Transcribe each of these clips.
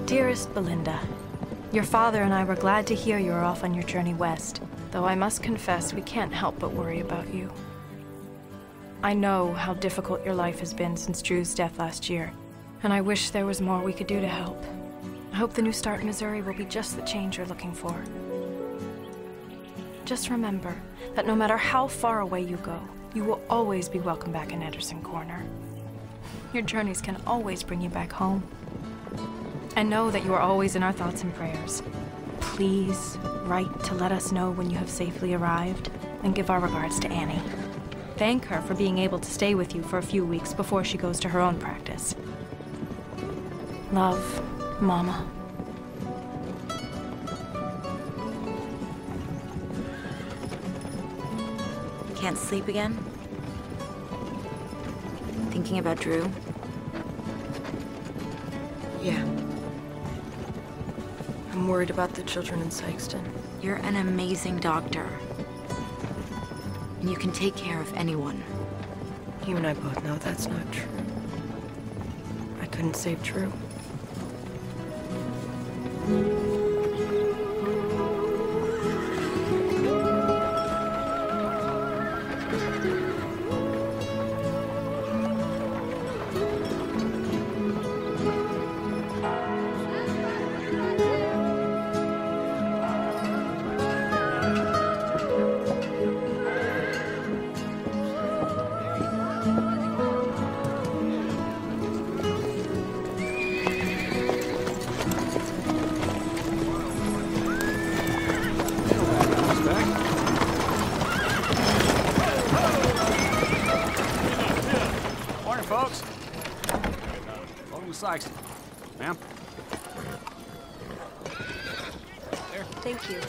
Dearest Belinda, your father and I were glad to hear you are off on your journey west, though I must confess we can't help but worry about you. I know how difficult your life has been since Drew's death last year, and I wish there was more we could do to help. I hope the new start in Missouri will be just the change you're looking for. Just remember that no matter how far away you go, you will always be welcome back in Anderson Corner. Your journeys can always bring you back home. And know that you are always in our thoughts and prayers. Please write to let us know when you have safely arrived, and give our regards to Annie. Thank her for being able to stay with you for a few weeks before she goes to her own practice. Love, Mama. Can't sleep again? Thinking about Drew? Yeah. I'm worried about the children in Sykeston. You're an amazing doctor. And you can take care of anyone. You and I both know that's not true. I couldn't save Drew. Folks, welcome to Sykeston. Ma'am? There. Thank you.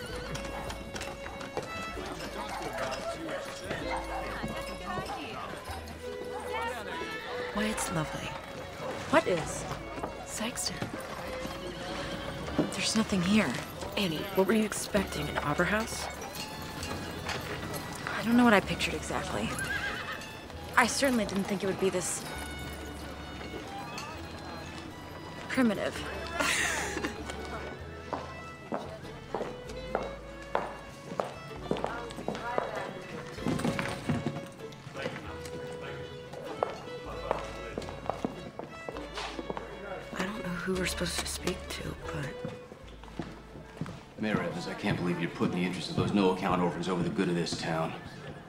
Why, it's lovely. What is? Sykeston. There's nothing here. Annie, what were you expecting? An opera house? I don't know what I pictured exactly. I certainly didn't think it would be this primitive. I don't know who we're supposed to speak to, but... Mayor Evans, I can't believe you're putting the interests of those no-account orphans over the good of this town.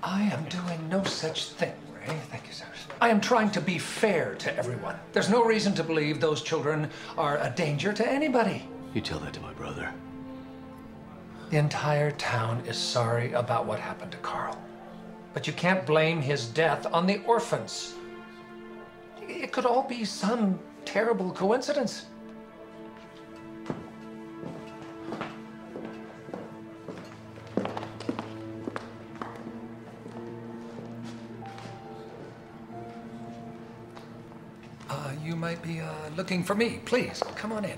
I am doing no such thing, Ray. Thank you, sir. I am trying to be fair to everyone. There's no reason to believe those children are a danger to anybody. You tell that to my brother. The entire town is sorry about what happened to Carl. But you can't blame his death on the orphans. It could all be some terrible coincidence. You might be looking for me. Please, come on in.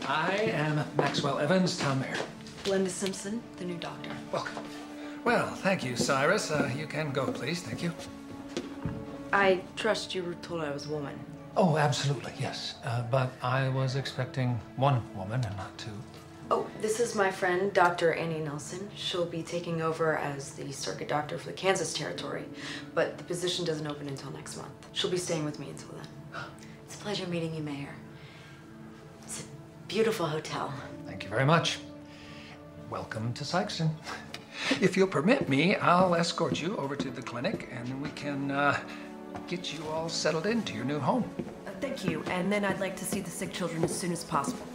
I am Maxwell Evans, town mayor. Glenda Simpson, the new doctor. Welcome. Well, thank you, Cyrus. You can go, please. Thank you. I trust you were told I was a woman. Oh, absolutely, yes. But I was expecting one woman and not two. Oh, this is my friend, Dr. Annie Nelson. She'll be taking over as the circuit doctor for the Kansas territory, but the position doesn't open until next month. She'll be staying with me until then. It's a pleasure meeting you, Mayor. It's a beautiful hotel. Thank you very much. Welcome to Sykeston. If you'll permit me, I'll escort you over to the clinic and then we can get you all settled into your new home. Thank you, and then I'd like to see the sick children as soon as possible.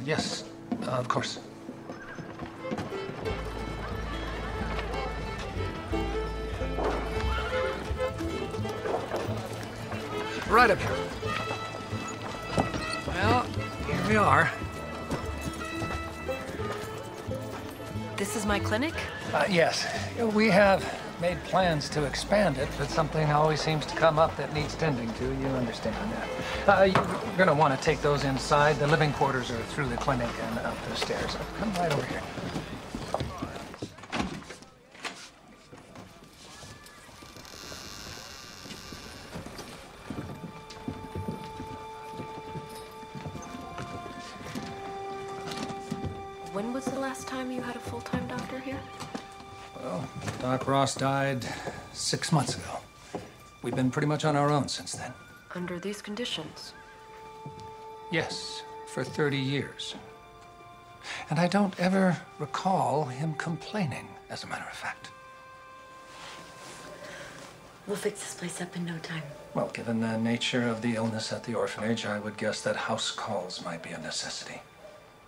Yes, of course. Right up here. Well, here we are. This is my clinic? Yes, we have made plans to expand it, but something always seems to come up that needs tending to. You understand that. You're going to want to take those inside. The living quarters are through the clinic and up the stairs. Come right over here. When was the last time you had a full-time doctor here? Well, Doc Ross died 6 months ago. We've been pretty much on our own since then. Under these conditions? Yes, for 30 years. And I don't ever recall him complaining, as a matter of fact. We'll fix this place up in no time. Well, given the nature of the illness at the orphanage, I would guess that house calls might be a necessity.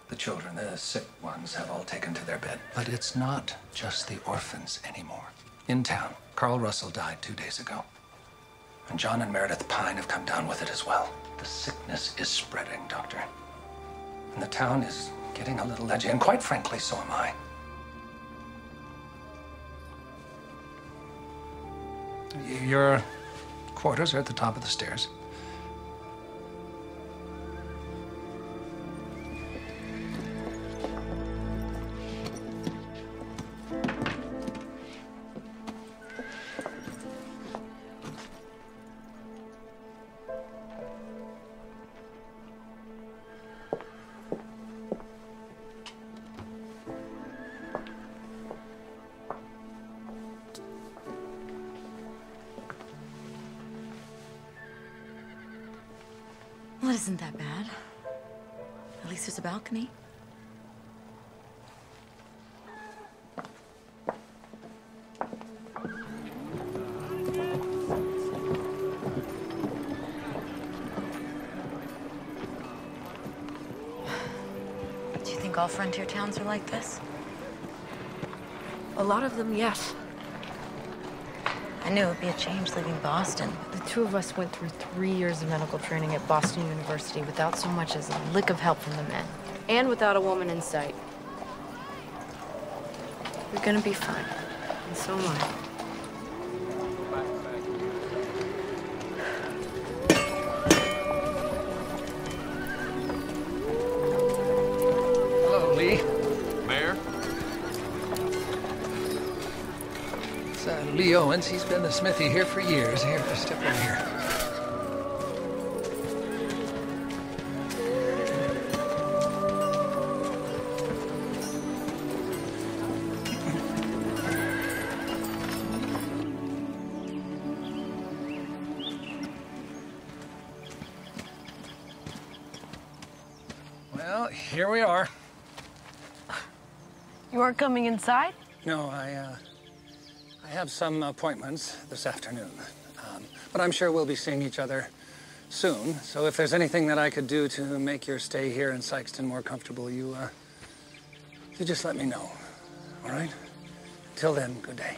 The children, the sick ones, have all taken to their bed. But it's not just the orphans anymore. In town, Carl Russell died 2 days ago. And John and Meredith Pine have come down with it as well. The sickness is spreading, Doctor. And the town is getting a little edgy, and quite frankly, so am I. Your quarters are at the top of the stairs. Well, it isn't that bad. At least there's a balcony. Do you think all frontier towns are like this? A lot of them, yes. I knew it would be a change leaving Boston. The two of us went through 3 years of medical training at Boston University without so much as a lick of help from the men. And without a woman in sight. You're gonna be fine. And so am I. Hello, Lee. Mayor? It's Lee Owens. He's been the smithy here for years. Here, step over here. Well, here we are. You aren't coming inside? No, I have some appointments this afternoon. But I'm sure we'll be seeing each other soon. So if there's anything that I could do to make your stay here in Sykeston more comfortable, you just let me know. All right? Till then, good day.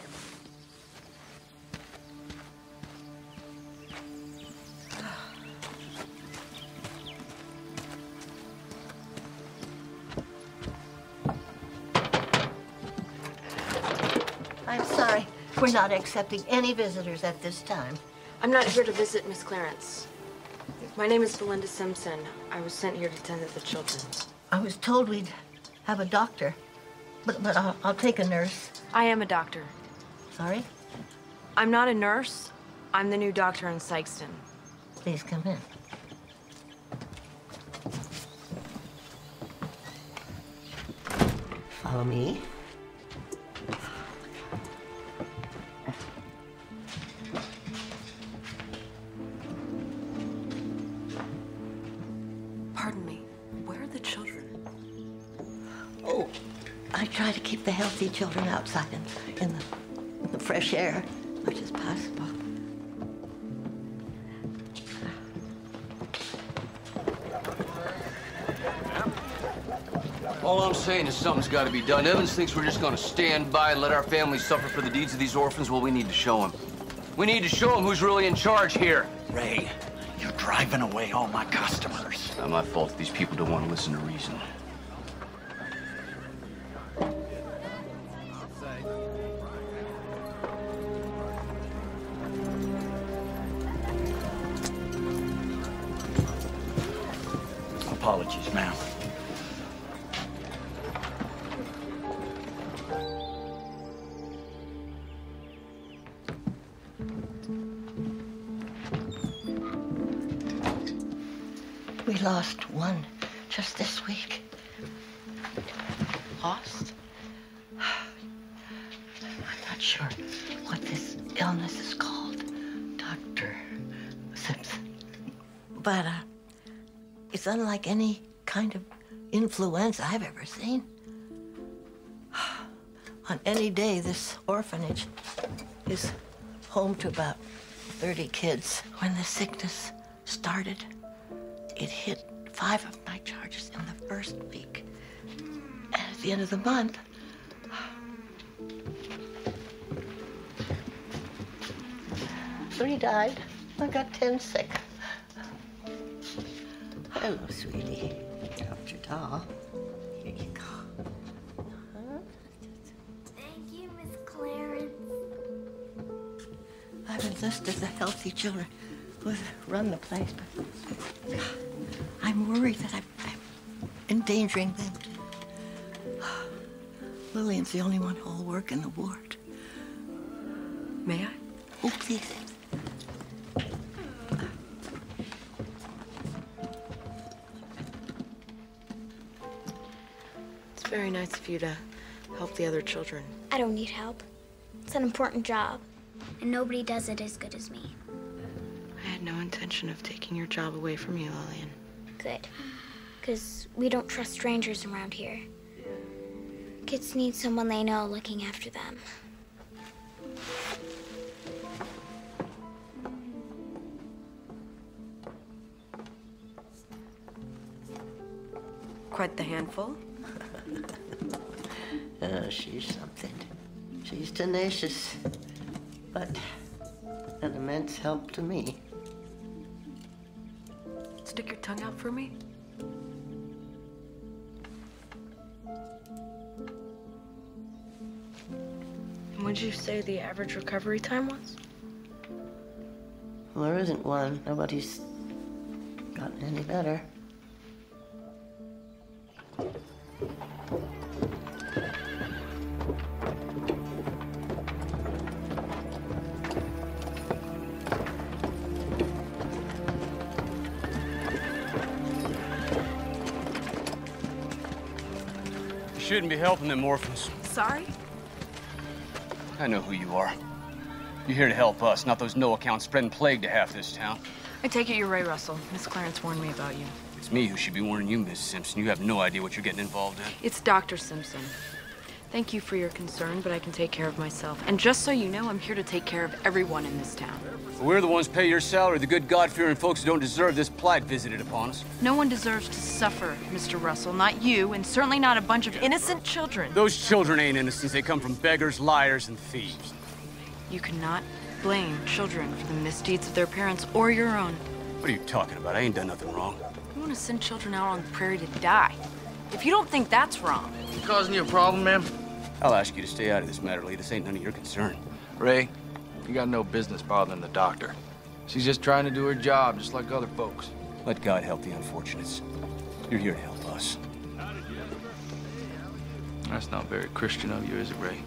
I'm sorry. We're not accepting any visitors at this time. I'm not here to visit Miss Clarence. My name is Belinda Simpson. I was sent here to tend to the children. I was told we'd have a doctor, but I'll take a nurse. I am a doctor. Sorry? I'm not a nurse. I'm the new doctor in Sykeston. Please come in. Follow me. Pardon me. Where are the children? Oh, I try to keep the healthy children outside in the fresh air as much as possible. All I'm saying is something's got to be done. Evans thinks we're just going to stand by and let our families suffer for the deeds of these orphans. Well, we need to show him. We need to show him who's really in charge here. Ray, you're driving away all my customers. Not my fault that these people don't want to listen to reason. Apologies, ma'am. We lost one just this week. Lost? I'm not sure what this illness is called, Dr. Simpson. But it's unlike any kind of influenza I've ever seen. On any day, this orphanage is home to about 30 kids. When the sickness started, it hit 5 of my charges in the first week. And at the end of the month, 3 died. I got 10 sick. Hello, sweetie. Dropped your doll. Here you go. Thank you, Miss Clarence. I've enlisted the healthy children who run the place, but I'm worried that I'm endangering them. Lillian's the only one who'll work in the ward. May I? Oh, please. It's very nice of you to help the other children. I don't need help. It's an important job, and nobody does it as good as me. I had no intention of taking your job away from you, Lillian. Good. Because we don't trust strangers around here. Kids need someone they know looking after them. Quite the handful. She's something. She's tenacious, but an immense help to me. Stick your tongue out for me. What'd you say the average recovery time was? Well, there isn't one. Nobody's gotten any better. You shouldn't be helping them orphans. Sorry? I know who you are. You're here to help us, not those no-account spreading plague to half this town. I take it you're Ray Russell. Miss Clarence warned me about you. It's me who should be warning you, Miss Simpson. You have no idea what you're getting involved in. It's Dr. Simpson. Thank you for your concern, but I can take care of myself. And just so you know, I'm here to take care of everyone in this town. We're the ones pay your salary, the good God-fearing folks who don't deserve this plight visited upon us. No one deserves to suffer, Mr. Russell. Not you, and certainly not a bunch of innocent children. Those children ain't innocents. They come from beggars, liars, and thieves. You cannot blame children for the misdeeds of their parents or your own. What are you talking about? I ain't done nothing wrong. You want to send children out on the prairie to die. If you don't think that's wrong... Causing you a problem, ma'am? I'll ask you to stay out of this matter, Lee. This ain't none of your concern. Ray, you got no business bothering the doctor. She's just trying to do her job, just like other folks. Let God help the unfortunates. You're here to help us. That's not very Christian of you, is it, Ray?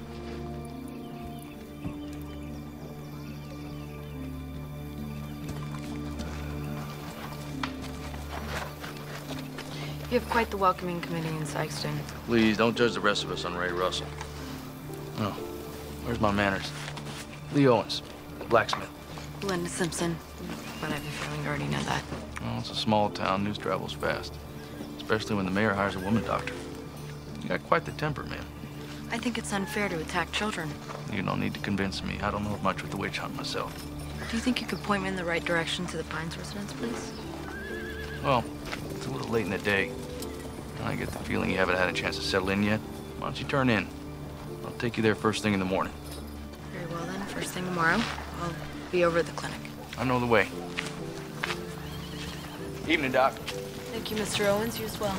You have quite the welcoming committee in Sykeston. Please, don't judge the rest of us on Ray Russell. Oh, where's my manners? Lee Owens, blacksmith. Linda Simpson. But I have a feeling you already know that. Well, it's a small town. News travels fast. Especially when the mayor hires a woman doctor. You got quite the temper, man. I think it's unfair to attack children. You don't need to convince me. I don't know much with the witch hunt myself. Do you think you could point me in the right direction to the Pines residence, please? Well, it's a little late in the day. And I get the feeling you haven't had a chance to settle in yet. Why don't you turn in? I'll take you there first thing in the morning. Very well then. First thing tomorrow, I'll be over at the clinic. I know the way. Evening, Doc. Thank you, Mr. Owens. You as well.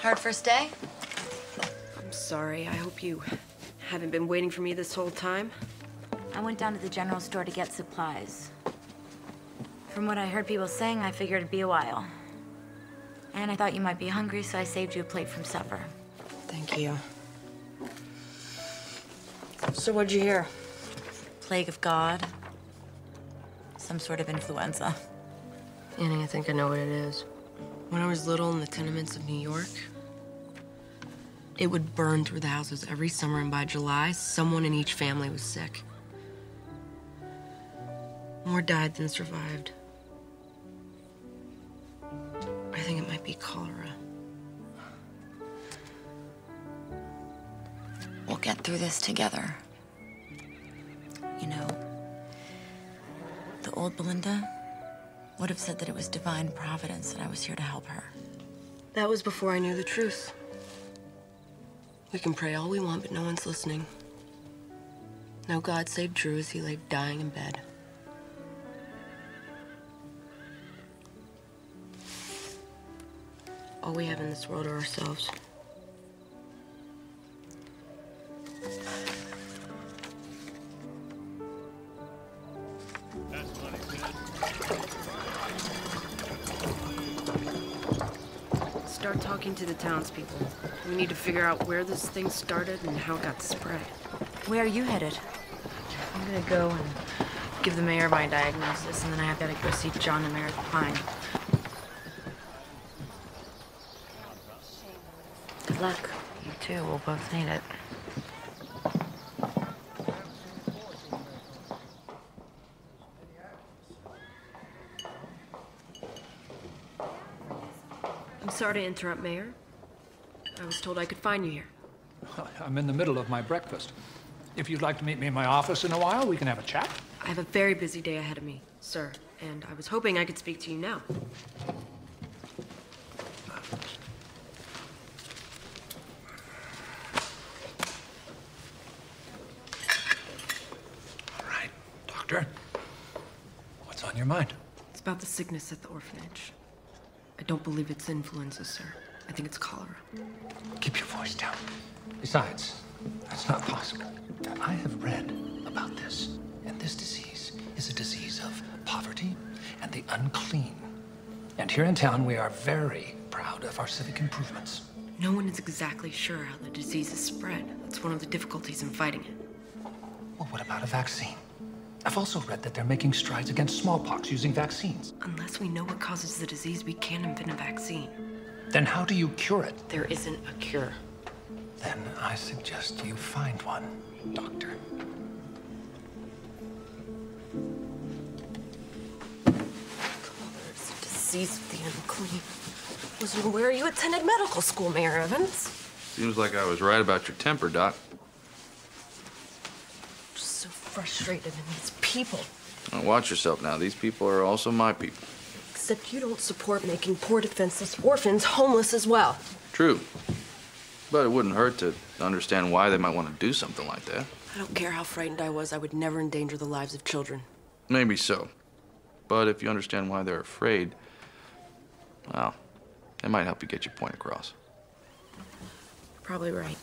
Hard first day? I'm sorry. I hope you haven't been waiting for me this whole time. I went down to the general store to get supplies. From what I heard people saying, I figured it'd be a while. And I thought you might be hungry, so I saved you a plate from supper. Thank you. So what'd you hear? Plague of God. Some sort of influenza. Annie, I think I know what it is. When I was little in the tenements of New York, it would burn through the houses every summer, and by July, someone in each family was sick. More died than survived. I think it might be cholera. We'll get through this together. You know, the old Belinda would have said that it was divine providence that I was here to help her. That was before I knew the truth. We can pray all we want, but no one's listening. No God saved Drew as he lay dying in bed. All we have in this world are ourselves. Start talking to the townspeople. We need to figure out where this thing started and how it got spread. Where are you headed? I'm gonna go and give the mayor my diagnosis, and then I gotta go see John and Mayor at the Pine. Good luck. You too. We'll both need it. I'm sorry to interrupt, Mayor. I was told I could find you here. I'm in the middle of my breakfast. If you'd like to meet me in my office in a while, we can have a chat. I have a very busy day ahead of me, sir, and I was hoping I could speak to you now. All right, Doctor. What's on your mind? It's about the sickness at the orphanage. I don't believe it's influenza, sir. I think it's cholera. Keep your voice down. Besides, that's not possible. I have read about this, and this disease is a disease of poverty and the unclean. And here in town, we are very proud of our civic improvements. No one is exactly sure how the disease is spread. That's one of the difficulties in fighting it. Well, what about a vaccine? I've also read that they're making strides against smallpox using vaccines. Unless we know what causes the disease, we can't invent a vaccine. Then how do you cure it? There isn't a cure. Then I suggest you find one, Doctor. There's a disease of the unclean. Wasn't aware you attended medical school, Mayor Evans. Seems like I was right about your temper, Doc. Just so frustrated in these people. Now watch yourself now. These people are also my people. Except you don't support making poor defenseless orphans homeless as well. True. But it wouldn't hurt to understand why they might want to do something like that. I don't care how frightened I was, I would never endanger the lives of children. Maybe so. But if you understand why they're afraid, well, it might help you get your point across. Probably right.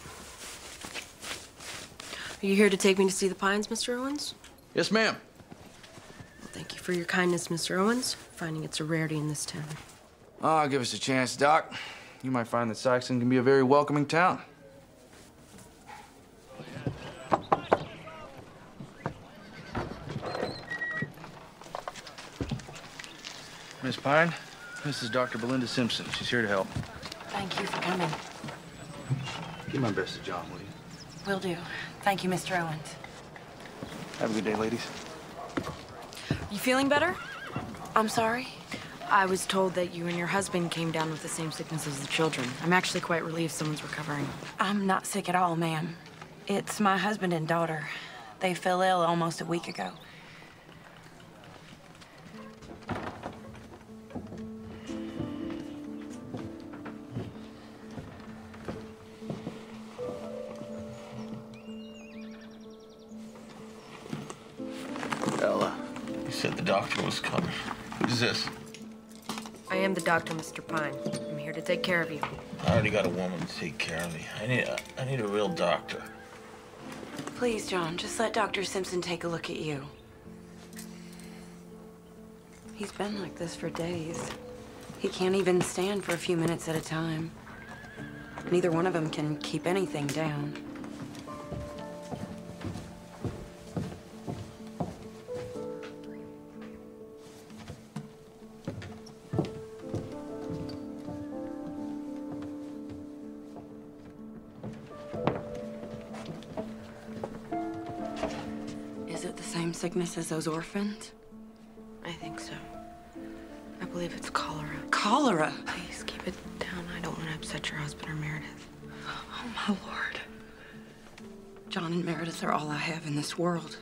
Are you here to take me to see the Pines, Mr. Owens? Yes, ma'am. Well, thank you for your kindness, Mr. Owens. Finding it's a rarity in this town. Oh, give us a chance, Doc. You might find that Saxon can be a very welcoming town. Miss Pine, this is Dr. Belinda Simpson. She's here to help. Thank you for coming. Give my best to John, will you? Will do. Thank you, Mr. Owens. Have a good day, ladies. You feeling better? I'm sorry. I was told that you and your husband came down with the same sickness as the children. I'm actually quite relieved someone's recovering. I'm not sick at all, ma'am. It's my husband and daughter. They fell ill almost a week ago. Ella, you said the doctor was coming. Who's this? I am the doctor, Mr. Pine. I'm here to take care of you. I already got a woman to take care of me. I need a real doctor. Please, John, just let Dr. Simpson take a look at you. He's been like this for days. He can't even stand for a few minutes at a time. Neither one of them can keep anything down. Is it the same sickness as those orphans? I think so. I believe it's cholera. Cholera? Please keep it down. I don't want to upset your husband or Meredith. Oh, my Lord. John and Meredith are all I have in this world.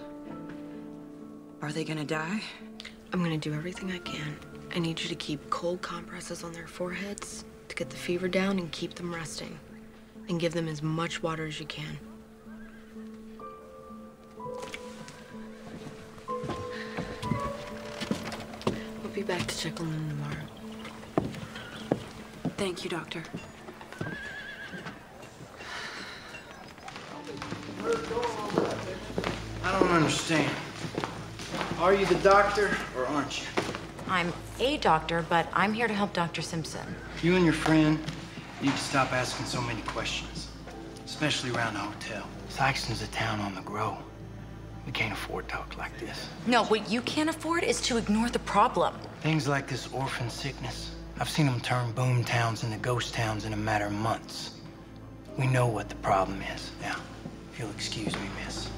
Are they gonna die? I'm gonna do everything I can. I need you to keep cold compresses on their foreheads to get the fever down and keep them resting. And give them as much water as you can. We'll be back to check on them tomorrow. Thank you, Doctor. I don't understand. Are you the doctor or aren't you? I'm a doctor, but I'm here to help Dr. Simpson. You and your friend need to stop asking so many questions, especially around the hotel. Saxon's a town on the grow. We can't afford talk like this. No, what you can't afford is to ignore the problem. Things like this orphan sickness, I've seen them turn boom towns into ghost towns in a matter of months. We know what the problem is. Now, if you'll excuse me, miss.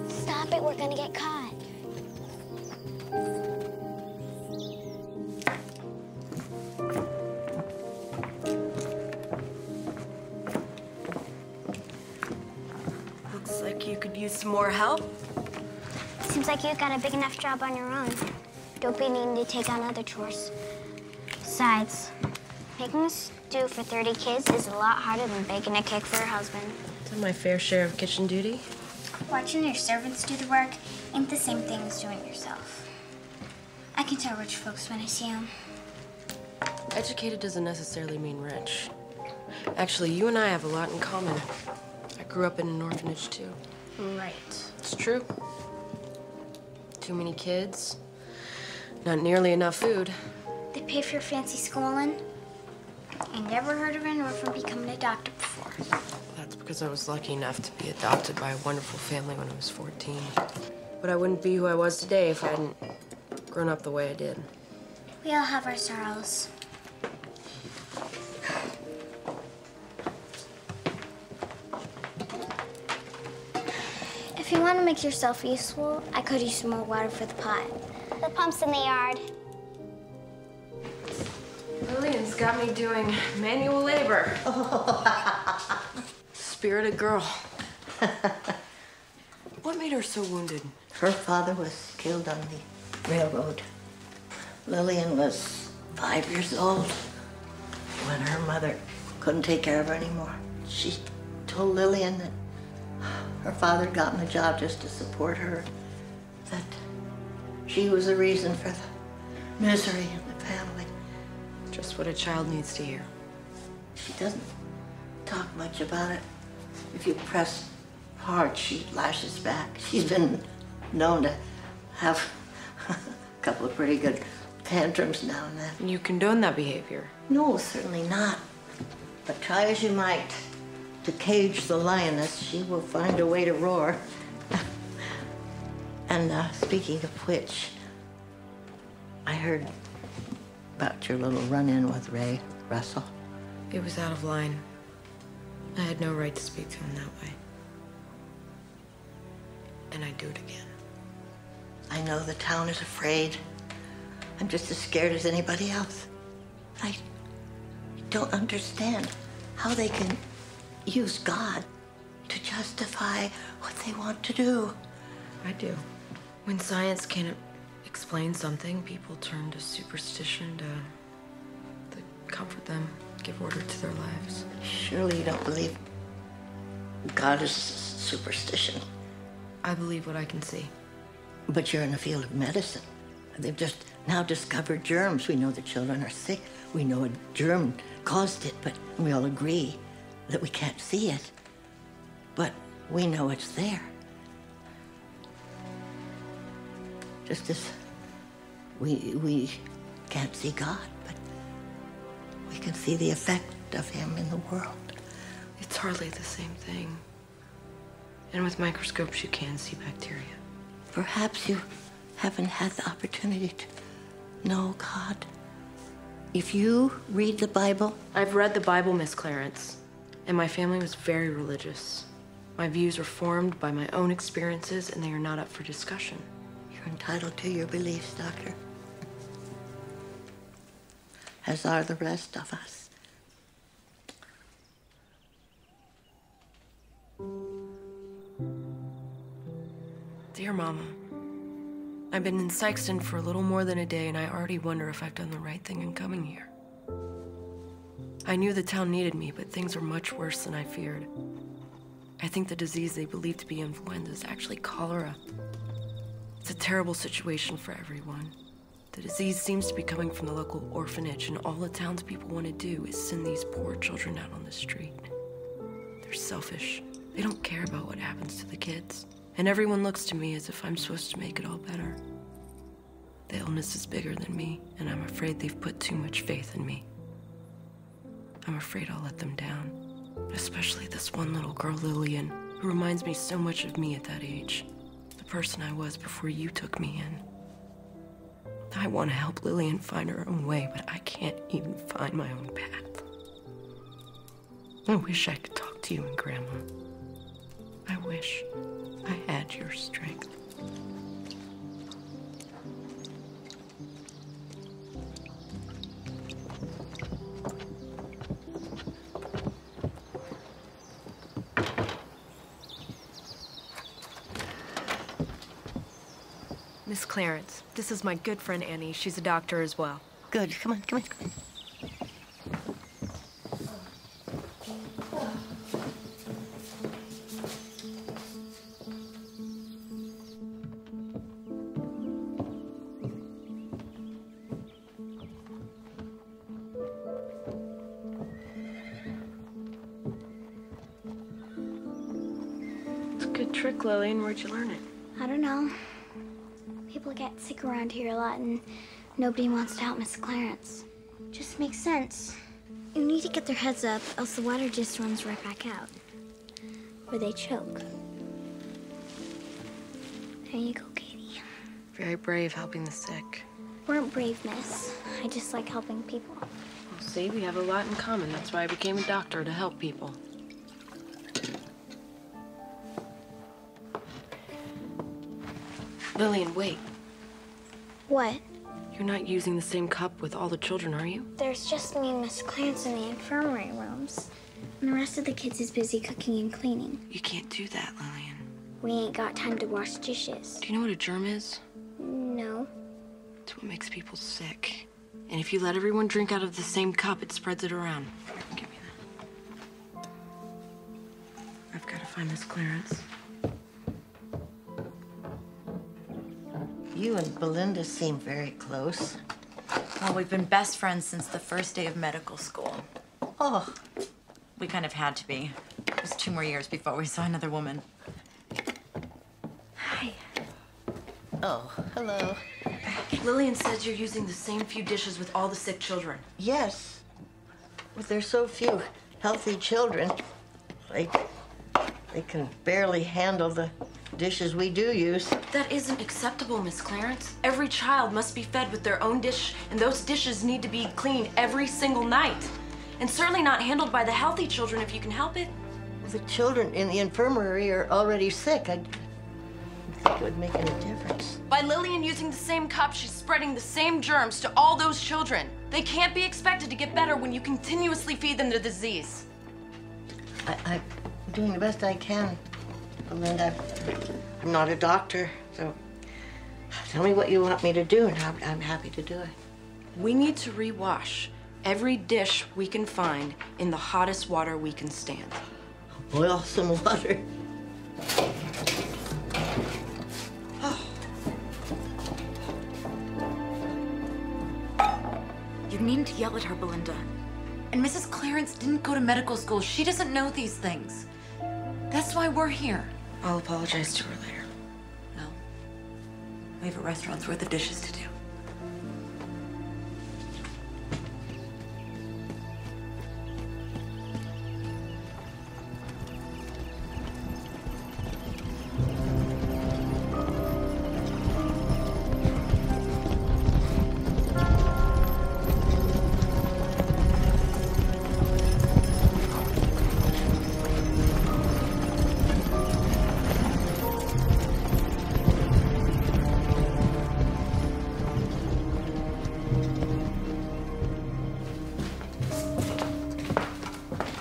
Stop it, we're gonna get caught. Looks like you could use some more help. Seems like you've got a big enough job on your own. Don't be needing to take on other chores. Besides, making a stew for 30 kids is a lot harder than baking a cake for your husband. It's my fair share of kitchen duty. Watching your servants do the work ain't the same thing as doing it yourself. I can tell rich folks when I see them. Educated doesn't necessarily mean rich. Actually, you and I have a lot in common. I grew up in an orphanage, too. Right. It's true. Too many kids. Not nearly enough food. They pay for your fancy schooling. I never heard of an orphan becoming a doctor before. That's because I was lucky enough to be adopted by a wonderful family when I was 14. But I wouldn't be who I was today if I hadn't grown up the way I did. We all have our sorrows. If you want to make yourself useful, I could use some more water for the pot. The pump's in the yard. Lillian's got me doing manual labor. Spirited girl. What made her so wounded? Her father was killed on the railroad. Lillian was 5 years old when. when her mother couldn't take care of her anymore, she told Lillian that her father had gotten a job just to support her, that she was the reason for the misery in the family. Just what a child needs to hear. She doesn't talk much about it. If you press hard, she lashes back. She's been known to have a couple of pretty good tantrums now and then. You condone that behavior? No, certainly not. But try as you might to cage the lioness, she will find a way to roar. And speaking of which, I heard about your little run-in with Ray Russell. It was out of line. I had no right to speak to him that way. And I'd do it again. I know the town is afraid. I'm just as scared as anybody else. I don't understand how they can use God to justify what they want to do. I do. When science can't explain something, people turn to superstition to comfort them, give order to their lives. Surely you don't believe God is superstition. I believe what I can see. But you're in the field of medicine. They've just now discovered germs. We know the children are sick. We know a germ caused it, but we all agree that we can't see it. But we know it's there. Just as we can't see God, but we can see the effect of him in the world. It's hardly the same thing. And with microscopes, you can see bacteria. Perhaps you haven't had the opportunity to know God. If you read the Bible... I've read the Bible, Miss Clarence, and my family was very religious. My views were formed by my own experiences, and they are not up for discussion. You're entitled to your beliefs, Doctor. As are the rest of us. Dear Mama, I've been in Sykeston for a little more than a day, and I already wonder if I've done the right thing in coming here. I knew the town needed me, but things are much worse than I feared. I think the disease they believe to be influenza is actually cholera. It's a terrible situation for everyone. The disease seems to be coming from the local orphanage, and all the townspeople want to do is send these poor children out on the street. They're selfish. They don't care about what happens to the kids. And everyone looks to me as if I'm supposed to make it all better. The illness is bigger than me, and I'm afraid they've put too much faith in me. I'm afraid I'll let them down. Especially this one little girl, Lillian, who reminds me so much of me at that age. The person I was before you took me in. I want to help Lillian find her own way, but I can't even find my own path. I wish I could talk to you and Grandma. I wish I had your strength. Miss Clarence, this is my good friend Annie. She's a doctor as well. Good. Come on, come on, come on. It's a good trick, Lillian. Where'd you learn it? I don't know. People get sick around here a lot, and nobody wants to help Miss Clarence. Just makes sense. You need to get their heads up, else the water just runs right back out. Or they choke. There you go, Katie. Very brave helping the sick. We're brave, miss. I just like helping people. Well, see, we have a lot in common. That's why I became a doctor, to help people. Lillian, wait. What? You're not using the same cup with all the children, are you? There's just me and Miss Clarence in the infirmary rooms. And the rest of the kids is busy cooking and cleaning. You can't do that, Lillian. We ain't got time to wash dishes. Do you know what a germ is? No. It's what makes people sick. And if you let everyone drink out of the same cup, it spreads it around. Here, give me that. I've got a find Miss Clarence. You and Belinda seem very close. Well, we've been best friends since the first day of medical school. Oh. We kind of had to be. It was 2 more years before we saw another woman. Hi. Oh, hello. Lillian says you're using the same few dishes with all the sick children. Yes. But there's so few healthy children. They can barely handle the dishes we do use. That isn't acceptable, Miss Clarence. Every child must be fed with their own dish, and those dishes need to be cleaned every single night. And certainly not handled by the healthy children if you can help it. The children in the infirmary are already sick. I think it would make any difference. By Lillian using the same cup, she's spreading the same germs to all those children. They can't be expected to get better when you continuously feed them the disease. I'm doing the best I can, Belinda. I'm not a doctor, so tell me what you want me to do, and I'm happy to do it. We need to rewash every dish we can find in the hottest water we can stand. Boil some water. You needn't yell at her, Belinda. And Mrs. Clarence didn't go to medical school. She doesn't know these things. That's why we're here. I'll apologize to her later. No. We have a restaurant's worth of dishes to do.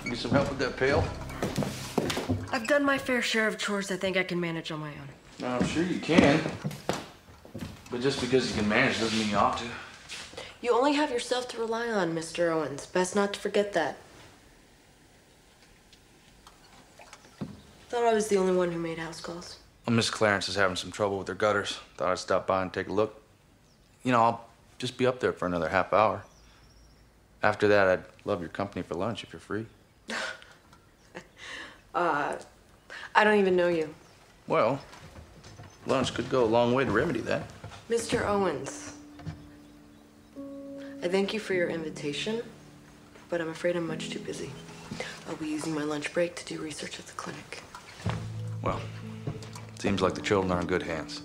Need some help with that pail? I've done my fair share of chores I think I can manage on my own. I'm sure you can. But just because you can manage doesn't mean you ought to. You only have yourself to rely on, Mr. Owens. Best not to forget that. Thought I was the only one who made house calls. Well, Miss Clarence is having some trouble with her gutters. Thought I'd stop by and take a look. You know, I'll just be up there for another half hour. After that, I'd love your company for lunch if you're free. I don't even know you. Well, lunch could go a long way to remedy that. Mr. Owens, I thank you for your invitation, but I'm afraid I'm much too busy. I'll be using my lunch break to do research at the clinic. Well, seems like the children are in good hands.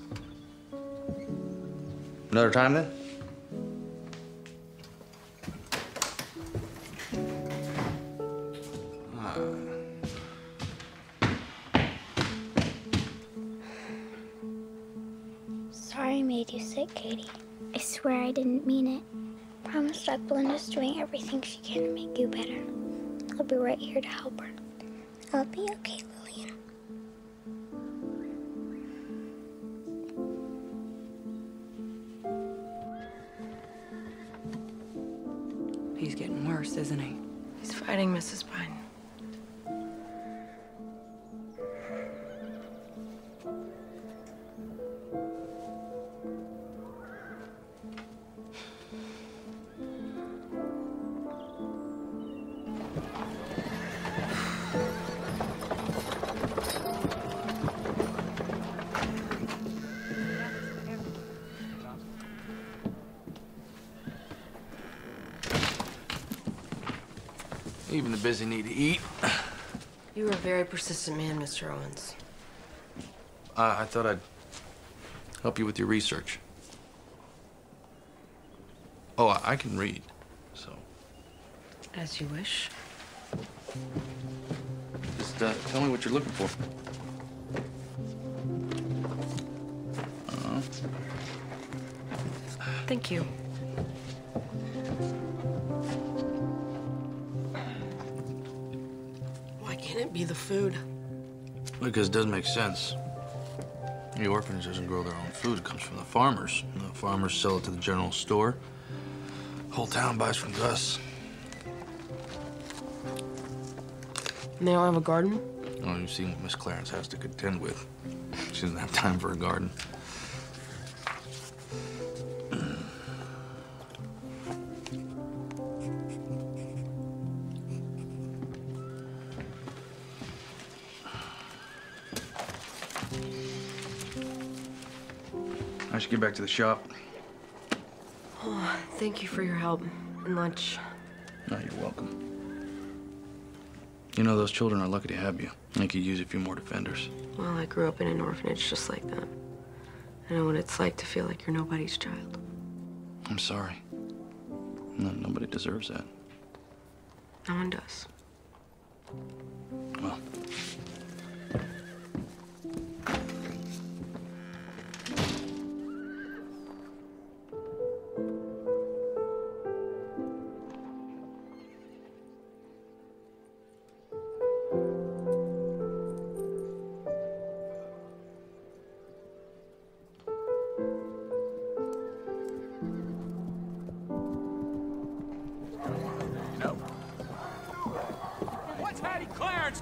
Another time then? Sorry I made you sick, Katie. I swear I didn't mean it. Promise Doc Belinda's doing everything she can to make you better. I'll be right here to help her. I'll be okay, Lillian. He's getting worse, isn't he? He's fighting Mrs. Pine. Even the busy need to eat. You are a very persistent man, Mr. Owens. I thought I'd help you with your research. Oh, I can read, so. As you wish. Just tell me what you're looking for. Thank you. Why can't it be the food? Because it doesn't make sense. The orphanage doesn't grow their own food. It comes from the farmers. And the farmers sell it to the general store. The whole town buys from Gus. And they don't have a garden? Oh, you've seen what Miss Clarence has to contend with. She doesn't have time for a garden. I should get back to the shop. Oh, thank you for your help and lunch. No, you're welcome. You know, those children are lucky to have you. They could use a few more defenders. Well, I grew up in an orphanage just like that. I know what it's like to feel like you're nobody's child. I'm sorry. No, nobody deserves that. No one does. Well.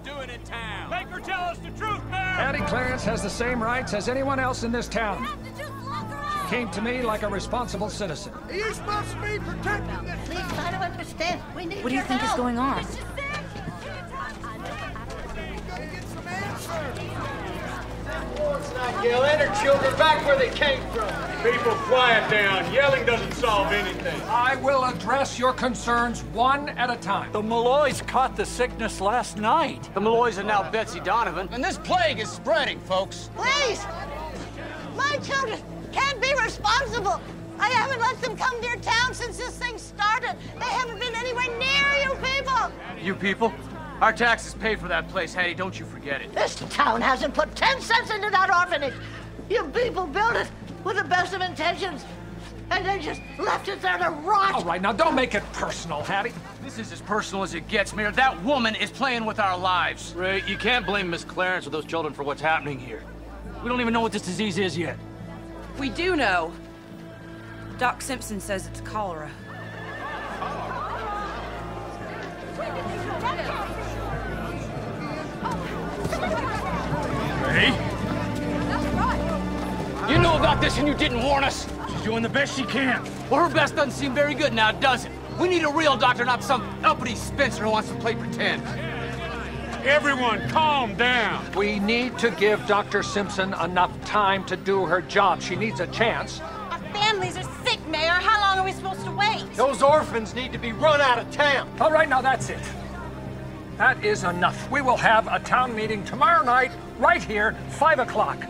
Doing in town? Make her tell us the truth, man! Hattie Clarence has the same rights as anyone else in this town. She came to me like a responsible citizen. Are you supposed to be protecting this? Please try to understand. We need What do you think is going on? Lord's not yelling. Her children back where they came from. People, quiet down. Yelling doesn't solve anything. I will address your concerns one at a time. The Malloys caught the sickness last night. The Malloys are now Betsy Donovan. And this plague is spreading, folks. Please! My children can't be responsible. I haven't let them come near town since this thing started. They haven't been anywhere near you people. You people? Our taxes pay for that place, Hattie. Don't you forget it. This town hasn't put 10 cents into that orphanage. You people built it with the best of intentions, and they just left it there to rot. All right, now don't make it personal, Hattie. This is as personal as it gets, Mayor. That woman is playing with our lives. Ray, you can't blame Miss Clarence or those children for what's happening here. We don't even know what this disease is yet. We do know. Doc Simpson says it's cholera. Ray? You knew about this and you didn't warn us. She's doing the best she can. Well, her best doesn't seem very good now, does it? We need a real doctor, not some uppity Spencer who wants to play pretend. Everyone, calm down. We need to give Dr. Simpson enough time to do her job. She needs a chance. Our families are sick, Mayor. How long are we supposed to wait? Those orphans need to be run out of town. All right, now that's it. That is enough. We will have a town meeting tomorrow night, right here, 5 o'clock.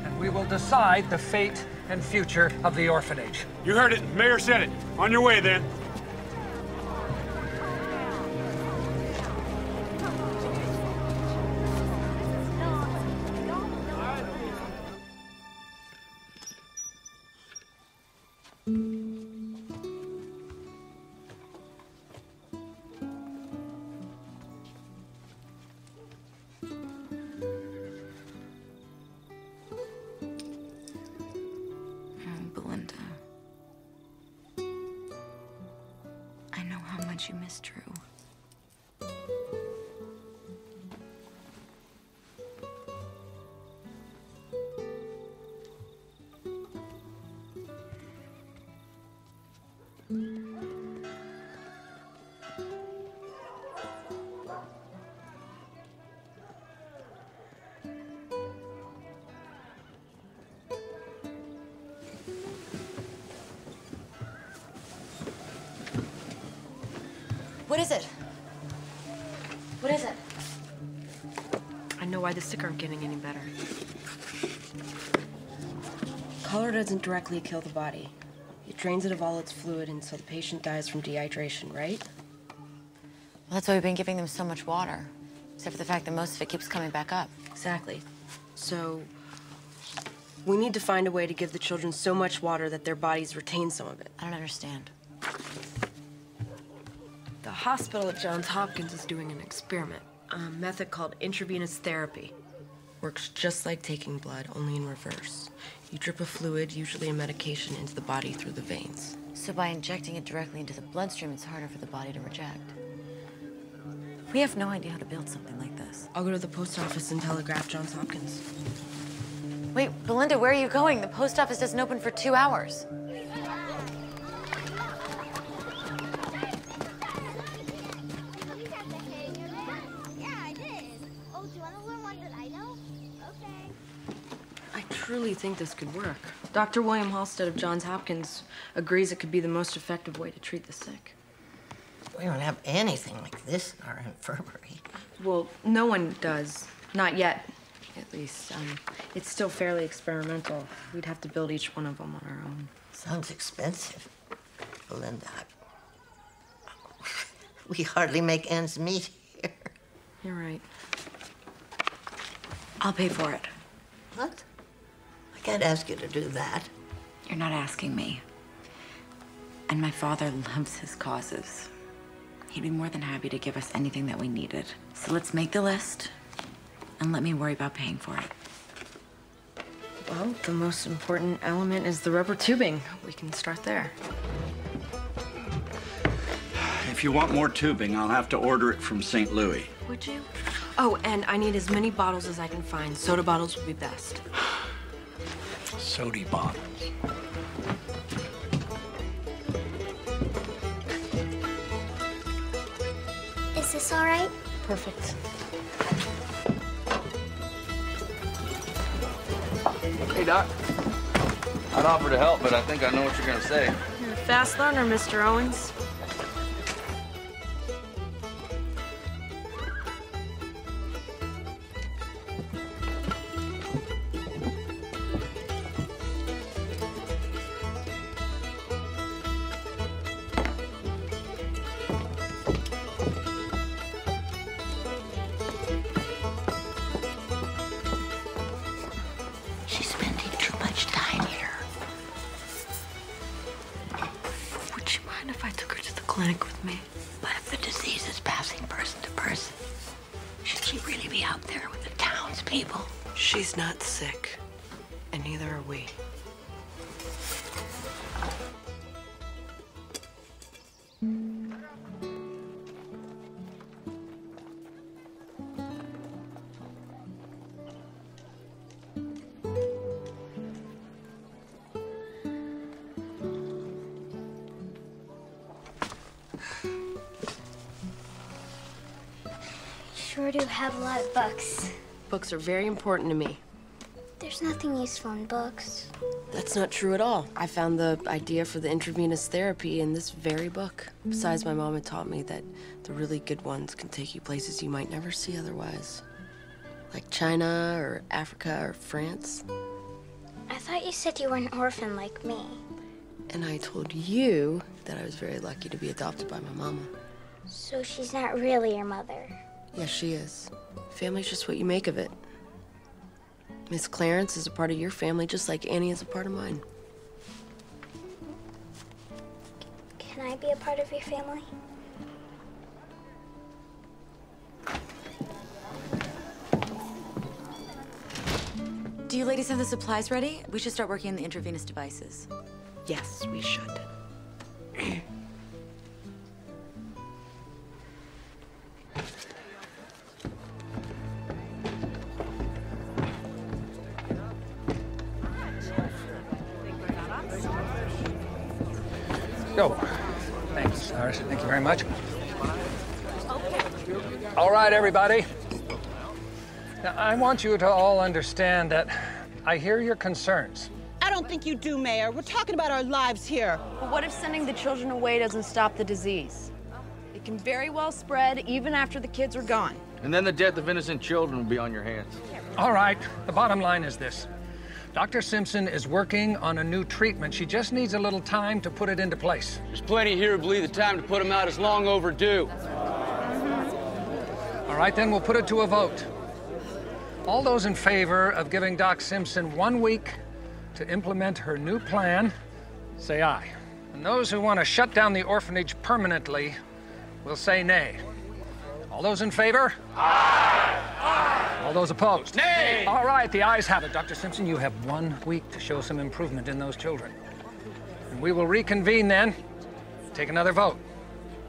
And we will decide the fate and future of the orphanage. You heard it. Mayor said it. On your way, then. Belinda. I know how much you miss Drew. What is it? What is it? I know why the sick aren't getting any better. Cholera doesn't directly kill the body. It drains it of all its fluid, and so the patient dies from dehydration, right? Well, that's why we've been giving them so much water. Except for the fact that most of it keeps coming back up. Exactly. So, we need to find a way to give the children so much water that their bodies retain some of it. I don't understand. The hospital at Johns Hopkins is doing an experiment, a method called intravenous therapy. Works just like taking blood, only in reverse. You drip a fluid, usually a medication, into the body through the veins. So by injecting it directly into the bloodstream, it's harder for the body to reject. We have no idea how to build something like this. this? I'll go to the post office and telegraph Johns Hopkins. Wait, Belinda, where are you going? The post office doesn't open for 2 hours. I truly think this could work. Dr. William Halstead of Johns Hopkins agrees it could be the most effective way to treat the sick. We don't have anything like this in our infirmary. Well, no one does. Not yet, at least. It's still fairly experimental. We'd have to build each one of them on our own. Sounds expensive, Belinda. We hardly make ends meet here. You're right. I'll pay for it. What? I can't ask you to do that. You're not asking me. And my father loves his causes. He'd be more than happy to give us anything that we needed. So let's make the list, and let me worry about paying for it. Well, the most important element is the rubber tubing. We can start there. If you want more tubing, I'll have to order it from St. Louis. Would you? Oh, and I need as many bottles as I can find. Soda bottles would be best. Soda bottles. Is this all right? Perfect. Hey, Doc. I'd offer to help, but I think I know what you're gonna say. You're a fast learner, Mr. Owens. She's spending too much time here. Would you mind if I took her to the clinic with me? What if the disease is passing person to person? Should she really be out there with the townspeople? She's not sick, and neither are we. Sure do have a lot of books. Books are very important to me. There's nothing useful in books. That's not true at all. I found the idea for the intravenous therapy in this very book. Besides, my mom had taught me that the really good ones can take you places you might never see otherwise. Like China or Africa or France. I thought you said you were an orphan like me. And I told you that I was very lucky to be adopted by my mama. So she's not really your mother. Yes, she is. Family's just what you make of it. Miss Clarence is a part of your family, just like Annie is a part of mine. Can I be a part of your family? Do you ladies have the supplies ready? We should start working on the intravenous devices. Yes, we should. Go. Thanks, Cyrus. Thank you very much. All right, everybody. Now, I want you to all understand that I hear your concerns. I don't think you do, Mayor. We're talking about our lives here. But what if sending the children away doesn't stop the disease? It can very well spread even after the kids are gone. And then the death of innocent children will be on your hands. All right, the bottom line is this. Dr. Simpson is working on a new treatment. She just needs a little time to put it into place. There's plenty here who believe the time to put them out is long overdue. All right, then we'll put it to a vote. All those in favor of giving Doc Simpson 1 week to implement her new plan, say aye. And those who want to shut down the orphanage permanently will say nay. All those in favor? Aye! Aye! All those opposed? Nay! All right, the ayes have it. Dr. Simpson, you have 1 week to show some improvement in those children. And we will reconvene then, take another vote.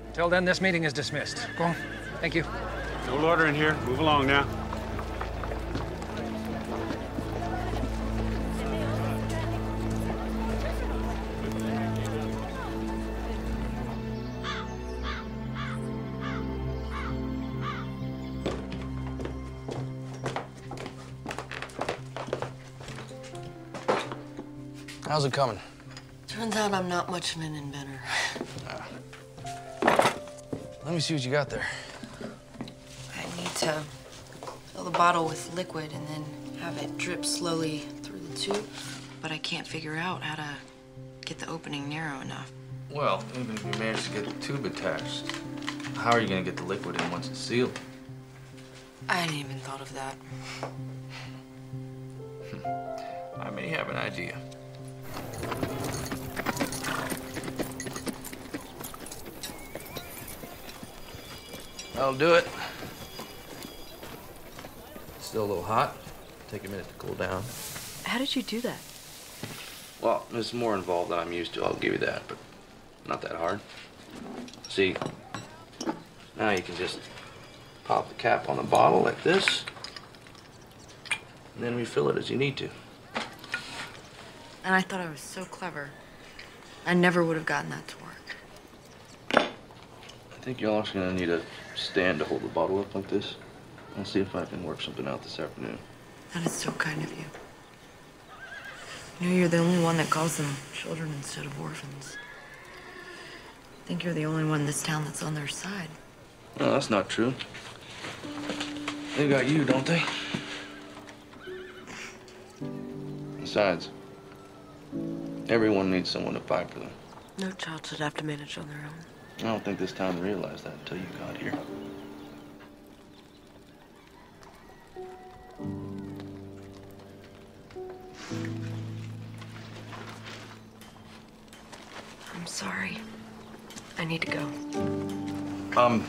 Until then, this meeting is dismissed. Go on. Thank you. No order in here. Move along now. How's it coming? Turns out I'm not much of an inventor. Let me see what you got there. I need to fill the bottle with liquid and then have it drip slowly through the tube, but I can't figure out how to get the opening narrow enough. Well, even if you manage to get the tube attached, how are you gonna get the liquid in once it's sealed? I hadn't even thought of that. I may have an idea. That'll do it. Still a little hot. Take a minute to cool down. How did you do that? Well, it's more involved than I'm used to, I'll give you that, but not that hard. See, now you can just pop the cap on the bottle like this, and then refill it as you need to. And I thought I was so clever. I never would have gotten that to work. I think you're also gonna need a stand to hold the bottle up like this. I'll see if I can work something out this afternoon. That is so kind of you. You know, you're the only one that calls them children instead of orphans. I think you're the only one in this town that's on their side. No, that's not true. They got you, don't they? Besides, everyone needs someone to fight for them. No child should have to manage on their own. I don't think this town realized that until you got here. I'm sorry. I need to go.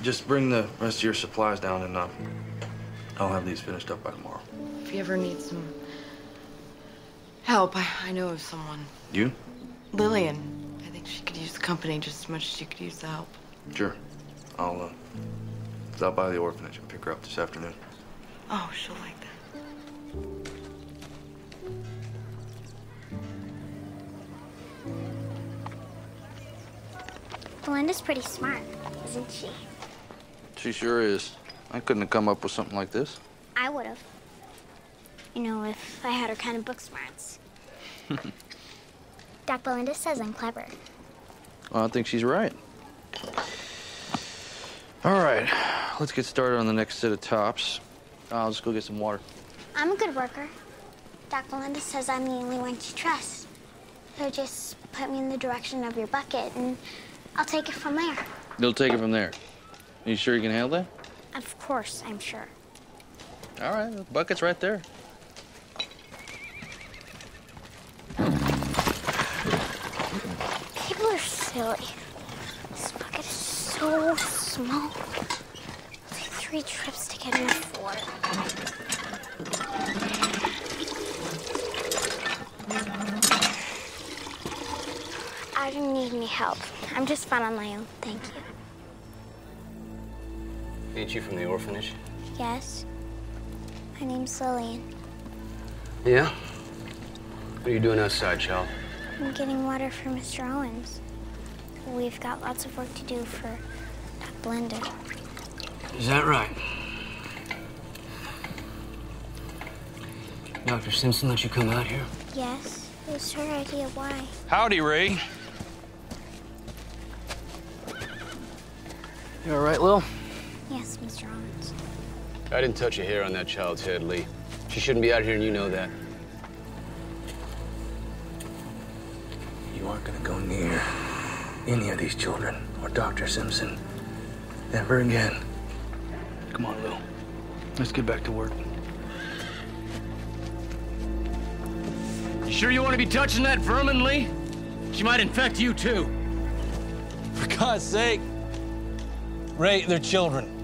Just bring the rest of your supplies down and, I'll have these finished up by tomorrow. If you ever need some help, I know of someone. You? Lillian. I think she could use the company just as much as she could use the help. Sure. I'll, stop by the orphanage and pick her up this afternoon. Oh, she'll like that. Belinda's pretty smart, isn't she? She sure is. I couldn't have come up with something like this. I would have. You know, if I had her kind of book smarts. Doc Belinda says I'm clever. Well, I think she's right. All right, let's get started on the next set of tops. I'll just go get some water. I'm a good worker. Doc Belinda says I'm the only one to trust. So just put me in the direction of your bucket and I'll take it from there. You'll take it from there. You sure you can handle that? Of course, I'm sure. All right, the bucket's right there. People are silly. This bucket is so small. It'll take 3 trips to get enough water. I don't need any help. I'm just fine on my own, thank you. Ain't you from the orphanage? Yes? My name's Lillian. Yeah? What are you doing outside, child? I'm getting water for Mr. Owens. We've got lots of work to do for Doc Belinda. Is that right? Dr. Simpson let you come out here? Yes, it was her idea. Why? Howdy, Ray. You all right, Lil? Yes, Mr. Owens. I didn't touch a hair on that child's head, Lee. She shouldn't be out here, and you know that. You aren't gonna go near any of these children or Dr. Simpson ever again. Come on, Lil. Let's get back to work. You sure you want to be touching that vermin, Lee? She might infect you, too. For God's sake. Ray, they're children.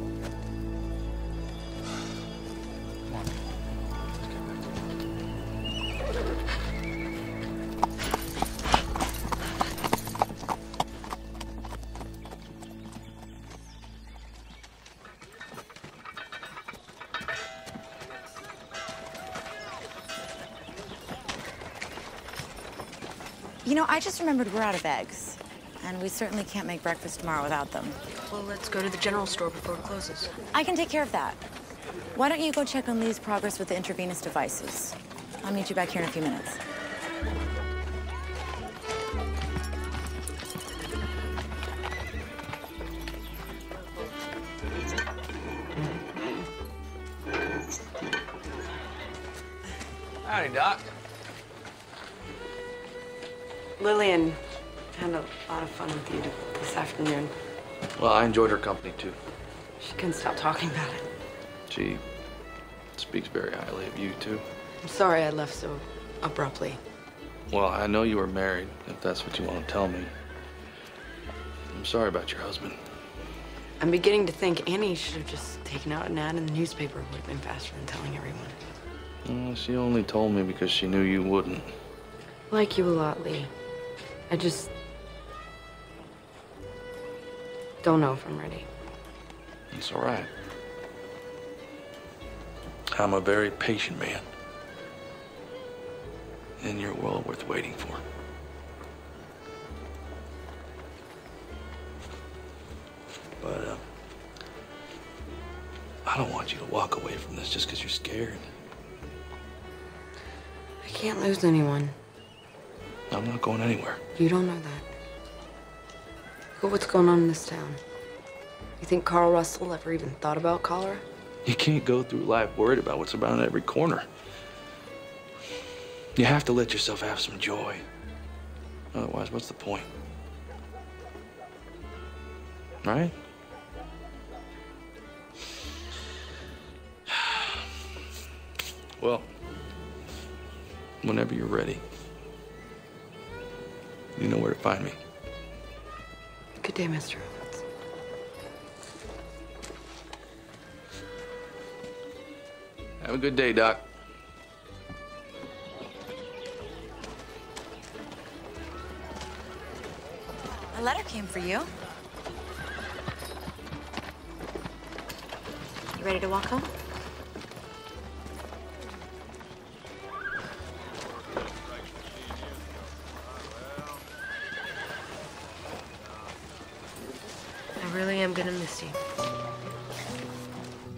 You know, I just remembered we're out of eggs. And we certainly can't make breakfast tomorrow without them. Well, let's go to the general store before it closes. I can take care of that. Why don't you go check on Lee's progress with the intravenous devices? I'll meet you back here in a few minutes. Howdy, Doc. Lillian had a lot of fun with you this afternoon. Well, I enjoyed her company, too. She couldn't stop talking about it. She speaks very highly of you, too. I'm sorry I left so abruptly. Well, I know you were married, if that's what you want to tell me. I'm sorry about your husband. I'm beginning to think Annie should have just taken out an ad in the newspaper. It would have been faster than telling everyone. Well, she only told me because she knew you wouldn't. Like you a lot, Lee. I just don't know if I'm ready. It's all right. I'm a very patient man. And you're well worth waiting for. But, I don't want you to walk away from this just because you're scared. I can't lose anyone. I'm not going anywhere. You don't know that. Look at what's going on in this town. You think Carl Russell ever even thought about cholera? You can't go through life worried about what's around every corner. You have to let yourself have some joy. Otherwise, what's the point? Right? Well, whenever you're ready, you know where to find me. Good day, Mr. Owens. Have a good day, Doc. A letter came for you. You ready to walk home? I really am gonna miss you.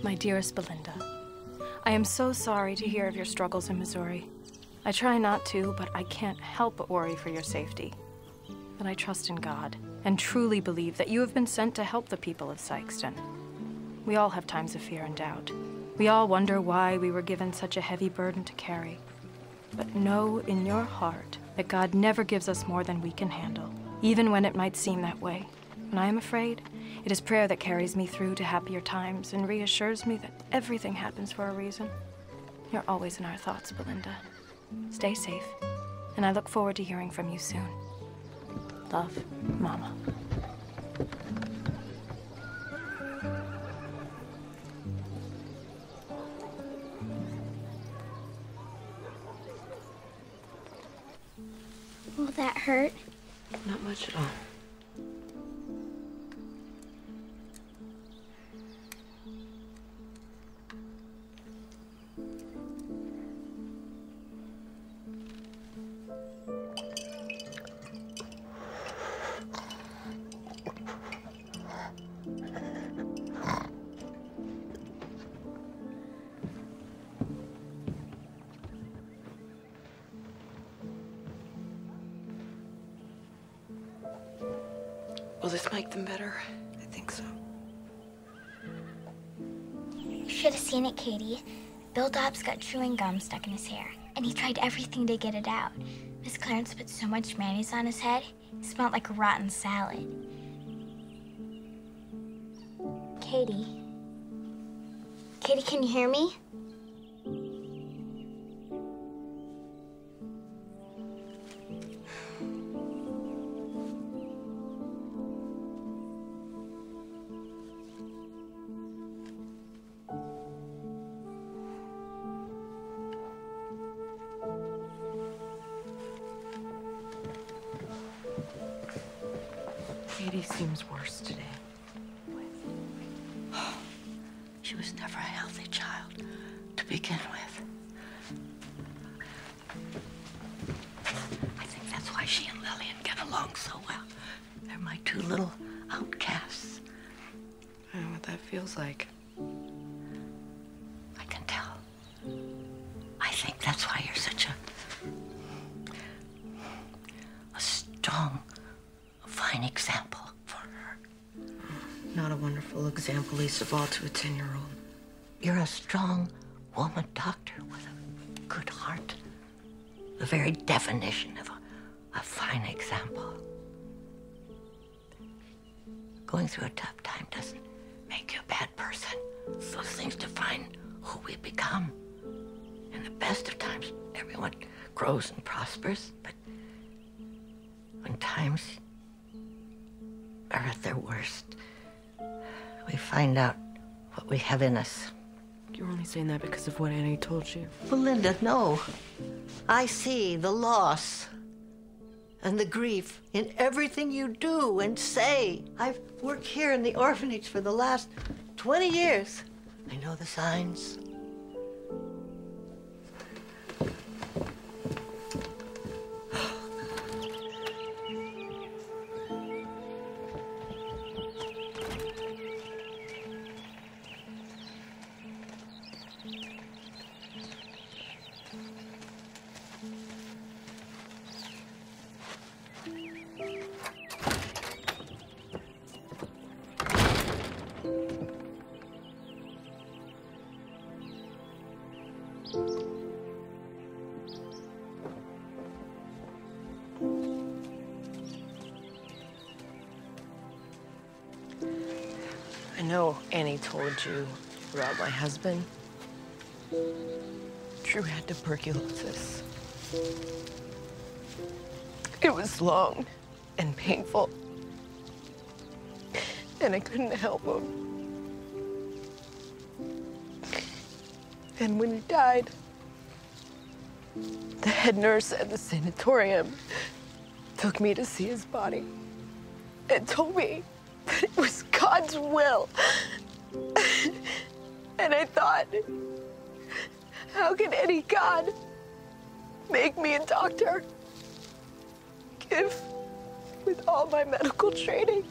My dearest Belinda, I am so sorry to hear of your struggles in Missouri. I try not to, but I can't help but worry for your safety. But I trust in God and truly believe that you have been sent to help the people of Sikeston. We all have times of fear and doubt. We all wonder why we were given such a heavy burden to carry. But know in your heart that God never gives us more than we can handle, even when it might seem that way. When I am afraid, it is prayer that carries me through to happier times and reassures me that everything happens for a reason. You're always in our thoughts, Belinda. Stay safe, and I look forward to hearing from you soon. Love, Mama. Will that hurt? Not much at all. Will this make them better? I think so. You should have seen it, Katie. Bill Dobbs got chewing gum stuck in his hair, and he tried everything to get it out. Miss Clarence put so much mayonnaise on his head, it smelled like a rotten salad. Katie? Katie, can you hear me? Katie seems worse today. She was never a healthy child to begin with. I think that's why she and along so well. They're my two little outcasts. I know what that feels like. I can tell. I think that's why you're such a strong, fine example for her. Not a wonderful example, least of all to a 10-year-old. You're a strong woman doctor with a good heart. The very definition of a fine example. Going through a tough time doesn't make you a bad person. Those things define who we become. In the best of times, everyone grows and prospers, but when times are at their worst, we find out what we have in us. You're only saying that because of what Annie told you. Well, Linda, no. I see the loss and the grief in everything you do and say. I've worked here in the orphanage for the last 20 years. I know the signs. I know Annie told you about my husband. Drew had tuberculosis. It was long and painful, and I couldn't help him. And when he died, the head nurse at the sanatorium took me to see his body and told me that it was God's will. And I thought, how can any God make me a doctor if, with all my medical training,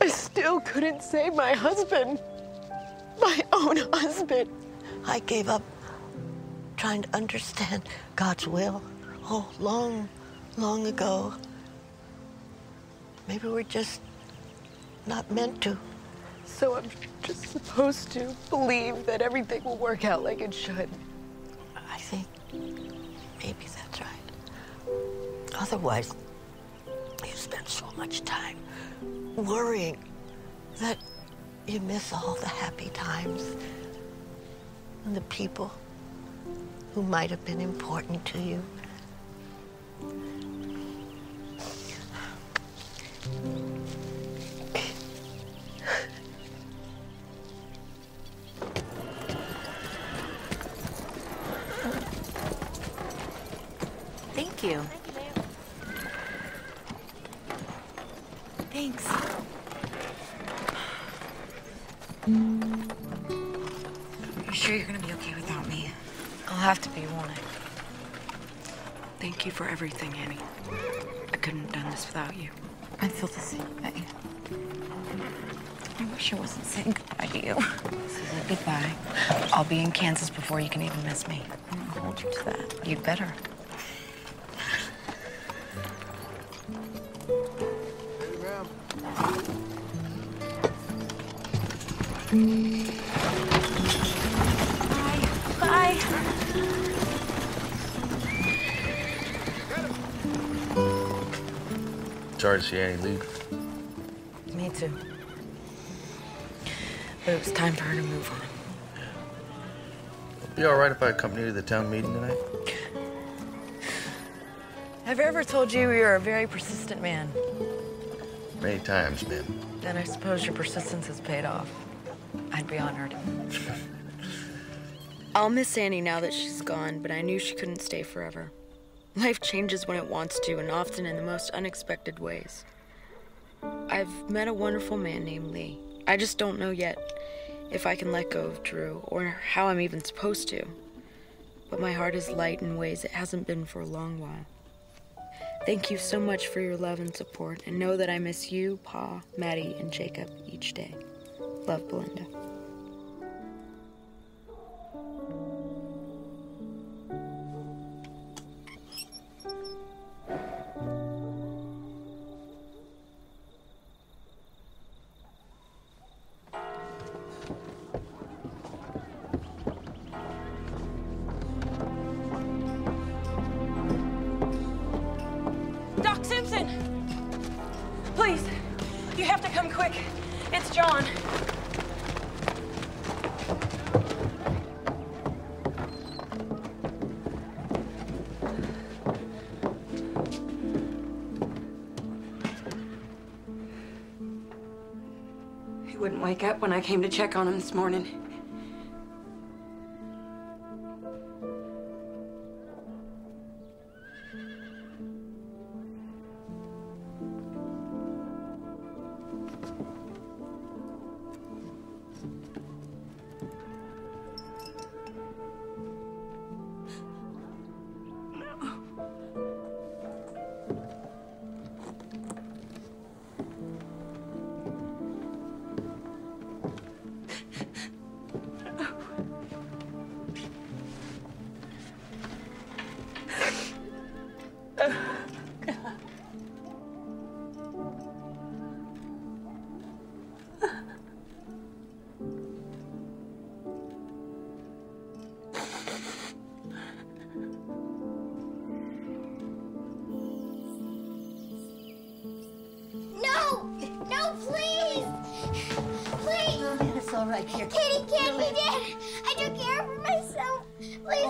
I still couldn't save my husband, my own husband? I gave up trying to understand God's will, long, long ago. Maybe we're just not meant to. So I'm just supposed to believe that everything will work out like it should. I think maybe that's right. Otherwise, you spend so much time worrying that you miss all the happy times and the people who might have been important to you. Thank you. Thanks. You sure you're gonna be okay without me? I'll have to be, won't I? Thank you for everything, Annie. I couldn't have done this without you. I feel the same way. I wish I wasn't saying goodbye to you. This is a goodbye. I'll be in Kansas before you can even miss me. I'll hold you to that. You'd better. Bye. Sorry to see Annie leave. Me too. But it was time for her to move on. It'd be all right if I accompanied you to the town meeting tonight. Have I ever told you you're a very persistent man? Many times, ma'am. Then I suppose your persistence has paid off. I'd be honored. I'll miss Annie now that she's gone, but I knew she couldn't stay forever. Life changes when it wants to, and often in the most unexpected ways. I've met a wonderful man named Lee. I just don't know yet if I can let go of Drew, or how I'm even supposed to. but my heart is light in ways it hasn't been for a long while. Thank you so much for your love and support, and know that I miss you, Pa, Maddie, and Jacob each day. Love, Belinda. Doc Simpson! Please, you have to come quick. It's John. He wouldn't wake up when I came to check on him this morning. All right, here. Kitty can't be dead. I took care of her myself. Please,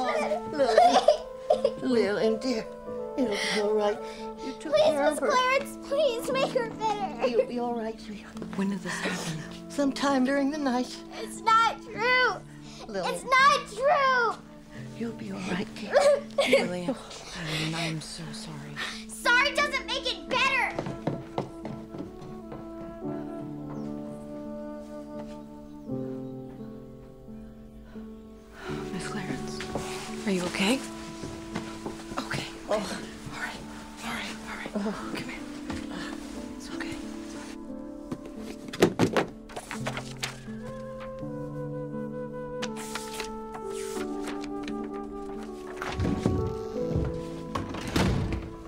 Lillian, dear. It'll be all right. You took please, care Miss of her. Clarence, please make her better. You'll be all right, sweetheart. When did this happen? Sometime during the night. It's not true. Lillian. It's not true. You'll be all right, dear. Lillian, I'm so sorry. Sorry doesn't make it better. Miss Clarence, are you okay? Okay. Oh. All right. Come here. It's okay.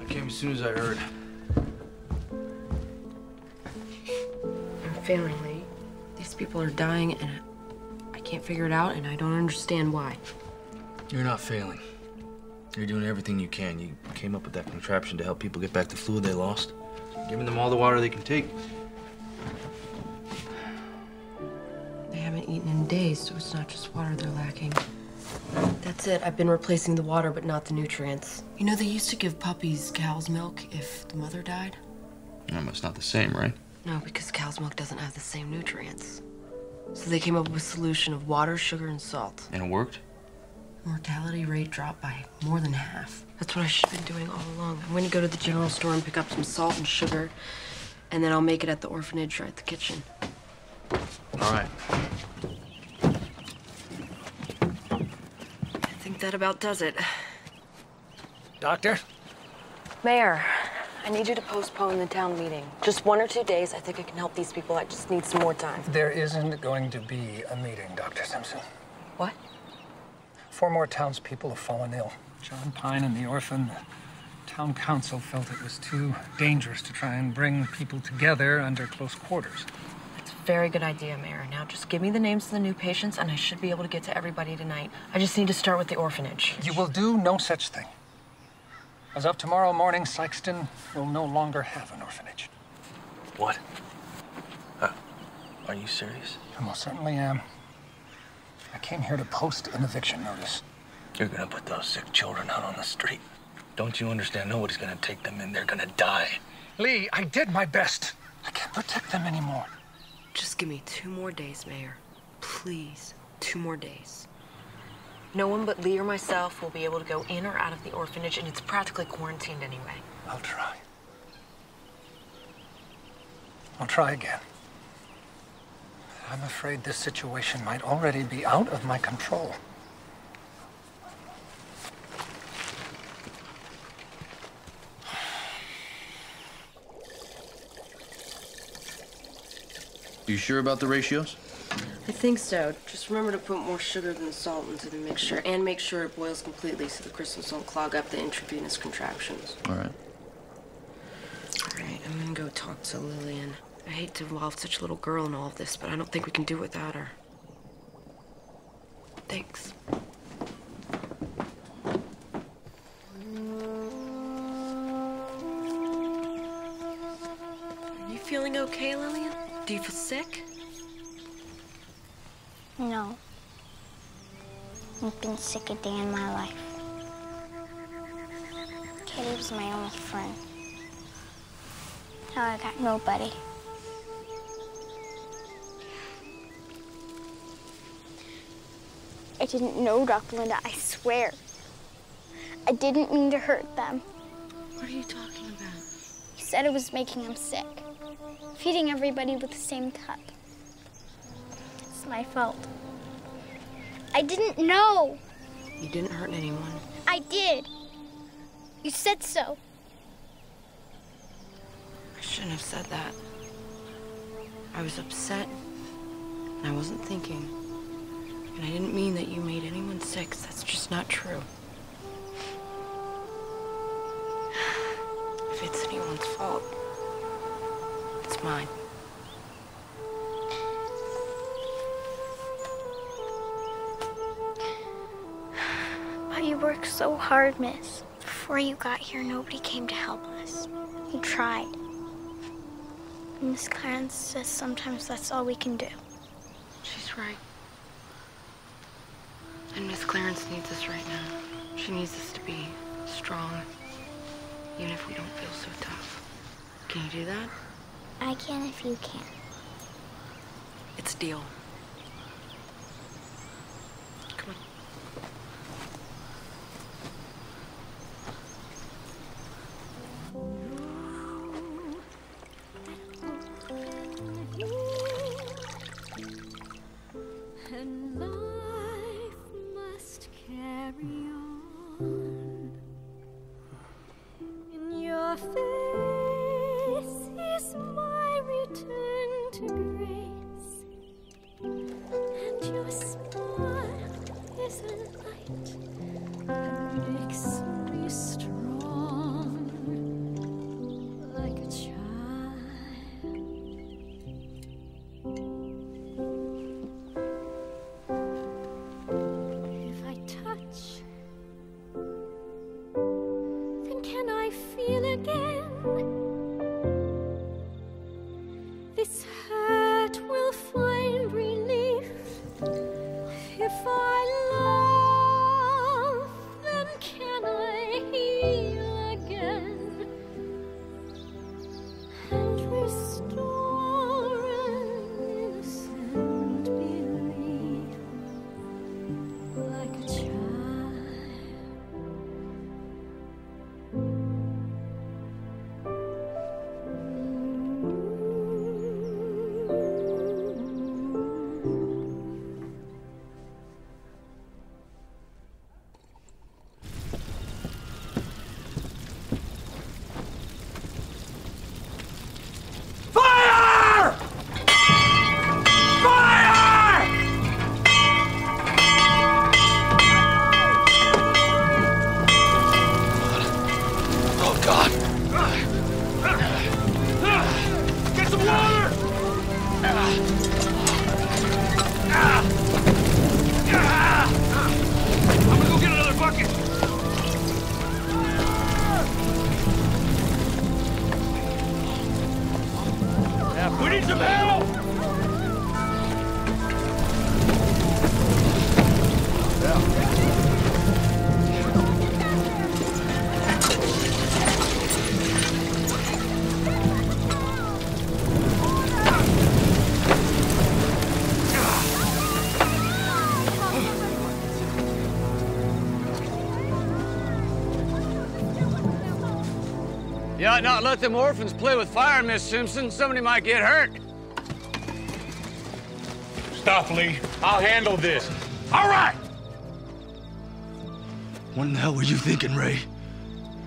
I came as soon as I heard. I'm failing, Lee. These people are dying, and I can't figure it out, and I don't understand why. You're not failing. You're doing everything you can. You came up with that contraption to help people get back the fluid they lost. Giving them all the water they can take. They haven't eaten in days, so it's not just water they're lacking. That's it. I've been replacing the water, but not the nutrients. You know, they used to give puppies cow's milk if the mother died? It's not the same, right? No, because cow's milk doesn't have the same nutrients. So they came up with a solution of water, sugar, and salt. And it worked? Mortality rate dropped by more than half. That's what I should have been doing all along. I'm going to go to the general store and pick up some salt and sugar, and then I'll make it at the orphanage or at the kitchen. All right. I think that about does it. Doctor? Mayor, I need you to postpone the town meeting. Just 1 or 2 days. I think I can help these people. I just need some more time. There isn't going to be a meeting, Dr. Simpson. What? 4 more townspeople have fallen ill. John Pine and the orphan. The town council felt it was too dangerous to try and bring people together under close quarters. That's a very good idea, Mayor. Now just give me the names of the new patients, and I should be able to get to everybody tonight. I just need to start with the orphanage. You will do no such thing. As of tomorrow morning, Sykeston will no longer have an orphanage. What? Are you serious? I most certainly am. I came here to post an eviction notice. You're gonna put those sick children out on the street. Don't you understand? Nobody's gonna take them in. They're gonna die. Lee, I did my best. I can't protect them anymore. Just give me 2 more days, Mayor. Please, 2 more days. No one but Lee or myself will be able to go in or out of the orphanage, and it's practically quarantined anyway. I'll try. I'll try again. I'm afraid this situation might already be out of my control. You sure about the ratios? I think so. Just remember to put more sugar than salt into the mixture and make sure it boils completely so the crystals don't clog up the intravenous contractions. All right. All right, I'm gonna go talk to Lillian. I hate to involve such a little girl in all of this, but I don't think we can do without her. Thanks. Are you feeling okay, Lillian? Do you feel sick? No. I've been sick a day in my life. Katie was my only friend. Now I got nobody. I didn't know, Dr. Linda, I swear. I didn't mean to hurt them. What are you talking about? You said it was making them sick. Feeding everybody with the same cup. It's my fault. I didn't know. You didn't hurt anyone. I did. You said so. I shouldn't have said that. I was upset, and I wasn't thinking. And I didn't mean that you made anyone sick. That's just not true. If it's anyone's fault, it's mine. But you worked so hard, miss. Before you got here, nobody came to help us. You tried. Miss Clarence says sometimes that's all we can do. She's right. And Miss Clarence needs us right now. She needs us to be strong, even if we don't feel so tough. Can you do that? I can if you can. It's a deal. Come on. And life must carry on. In your face is my return to grace, and your smile is a light that makes me strong, like a child. If I touch, then can I feel again? This hurt will find relief. If I love, then can I heal again and restore an innocent belief, like a child. Fire! Fire! Oh, God. Get some water! I'm gonna go get another bucket. We need some help! You ought not let them orphans play with fire, Miss Simpson. Somebody might get hurt. Stop, Lee. I'll handle this. All right! What in the hell were you thinking, Ray?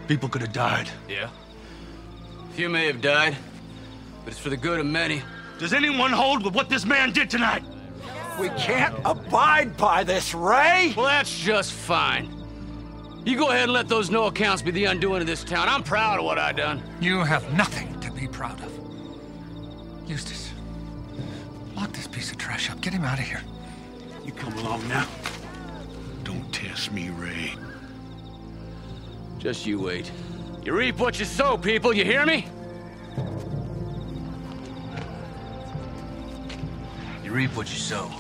People could have died. Yeah. A few may have died, but it's for the good of many. Does anyone hold with what this man did tonight? We can't abide by this, Ray! Well, that's just fine. You go ahead and let those no accounts be the undoing of this town. I'm proud of what I done. You have nothing to be proud of. Eustace, lock this piece of trash up. Get him out of here. You come along now. Don't test me, Ray. Just you wait. You reap what you sow, people, you hear me? You reap what you sow.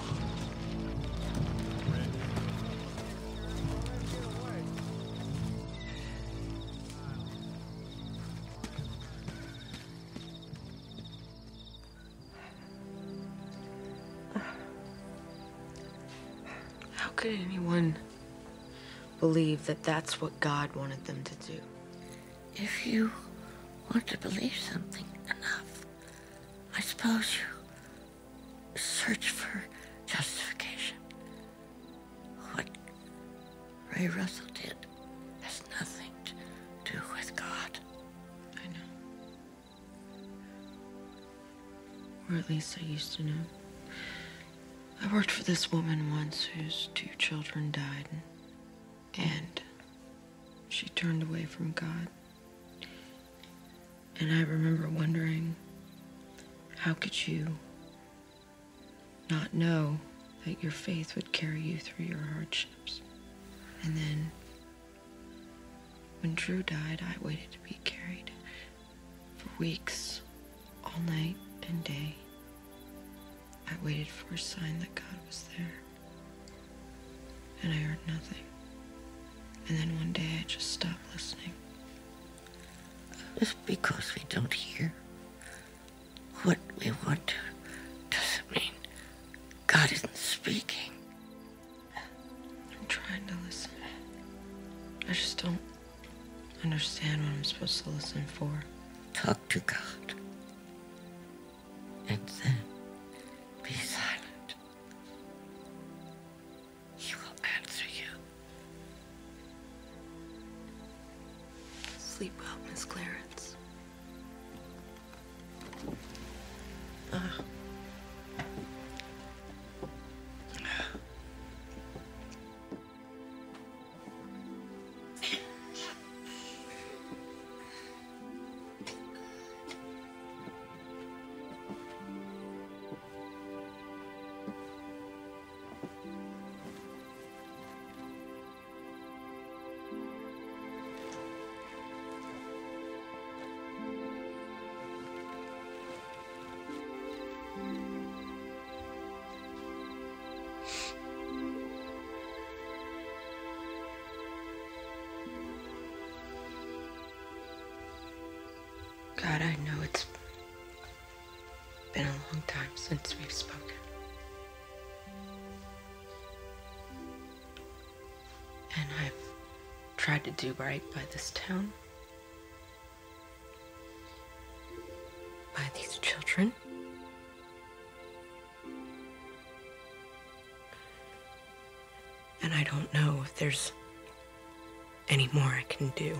How could anyone believe that that's what God wanted them to do? If you want to believe something enough, I suppose you search for justification. What Ray Russell did has nothing to do with God. I know. Or at least I used to know. I worked for this woman once whose 2 children died, and she turned away from God. And I remember wondering, how could you not know that your faith would carry you through your hardships? And then, when Drew died, I waited to be carried for weeks, all night and day. I waited for a sign that God was there. And I heard nothing. And then one day I just stopped listening. Just because we don't hear what we want to doesn't mean God isn't speaking. I'm trying to listen. I just don't understand what I'm supposed to listen for. Talk to God. And then be silent. He will answer you. Sleep well, Miss Clarence. God, I know it's been a long time since we've spoken. And I've tried to do right by this town, by these children. And I don't know if there's any more I can do.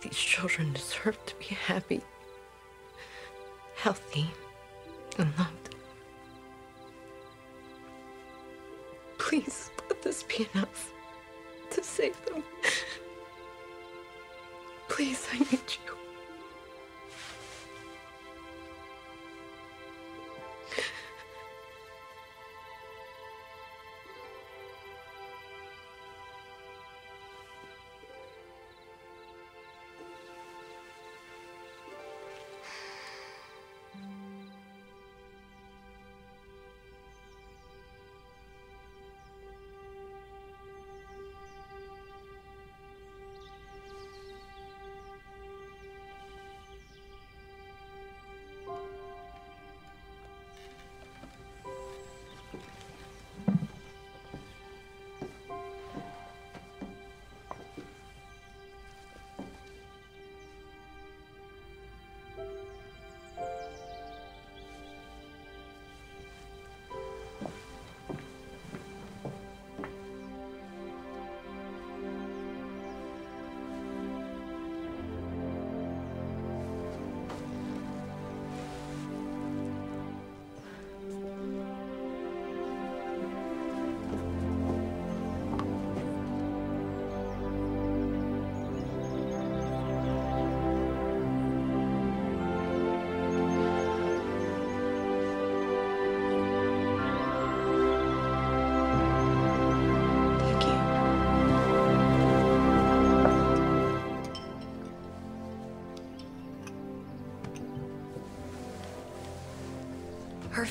These children deserve to be happy, healthy, and loved. Please let this be enough to save them. Please, I need you.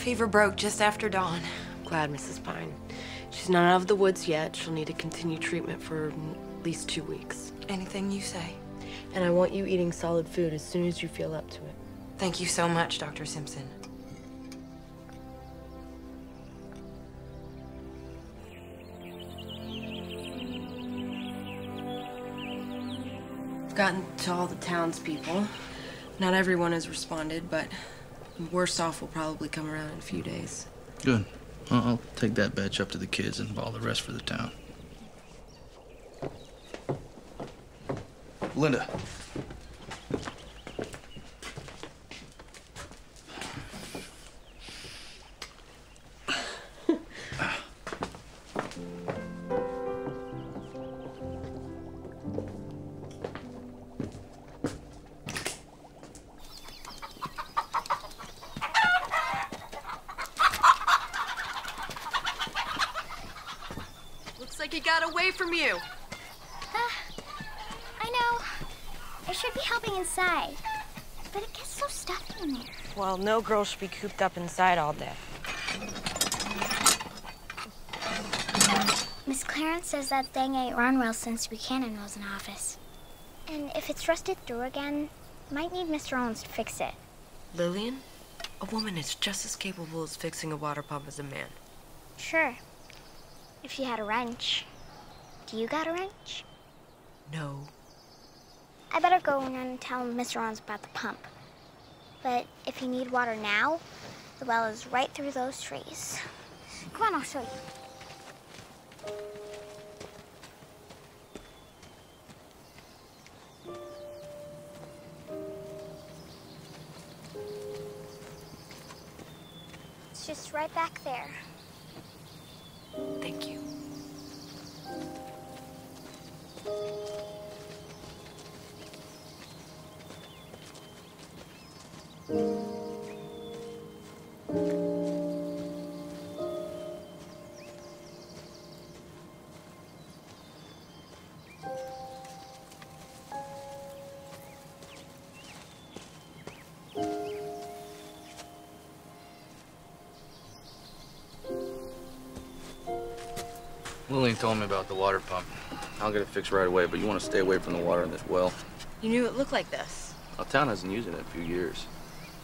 fever broke just after dawn. I'm glad, Mrs. Pine. She's not out of the woods yet. She'll need to continue treatment for at least 2 weeks. Anything you say. And I want you eating solid food as soon as you feel up to it. Thank you so much, Dr. Simpson. I've gotten to all the townspeople. Not everyone has responded, but the worst off will probably come around in a few days. Good. I'll take that batch up to the kids and all the rest for the town. Linda. Looks like he got away from you. I know. I should be helping inside, but it gets so stuffy in there. Well, no girl should be cooped up inside all day. Miss Clarence says that thing ain't run well since Buchanan was in office. And if it's rusted through again, might need Mr. Owens to fix it. Lillian? A woman is just as capable as fixing a water pump as a man. Sure. If you had a wrench. Do you got a wrench? No. I better go and tell Mr. Owens about the pump. But if you need water now, the well is right through those trees. Come on, I'll show you. It's just right back there. Thank you. Lillian told me about the water pump. I'll get it fixed right away, but you want to stay away from the water in this well. You knew it looked like this. Our town hasn't used it in a few years,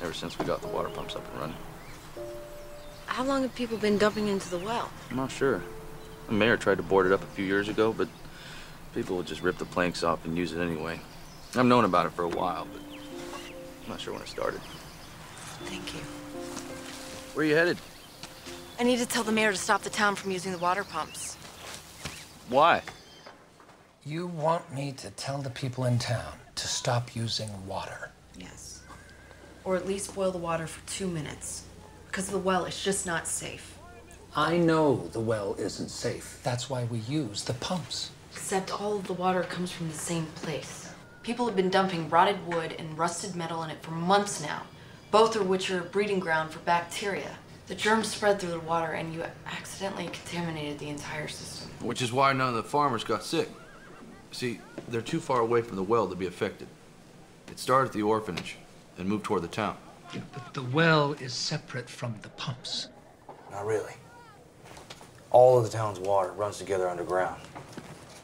ever since we got the water pumps up and running. How long have people been dumping into the well? I'm not sure. The mayor tried to board it up a few years ago, but people would just rip the planks off and use it anyway. I've known about it for a while, but I'm not sure when it started. Thank you. Where are you headed? I need to tell the mayor to stop the town from using the water pumps. Why? You want me to tell the people in town to stop using water? Yes. Or at least boil the water for 2 minutes. Because the well is just not safe. I know the well isn't safe. That's why we use the pumps. Except all of the water comes from the same place. People have been dumping rotted wood and rusted metal in it for months now, both of which are a breeding ground for bacteria. The germs spread through the water and you accidentally contaminated the entire system. Which is why none of the farmers got sick. See, they're too far away from the well to be affected. It started at the orphanage and moved toward the town. Yeah, but the well is separate from the pumps. Not really. All of the town's water runs together underground.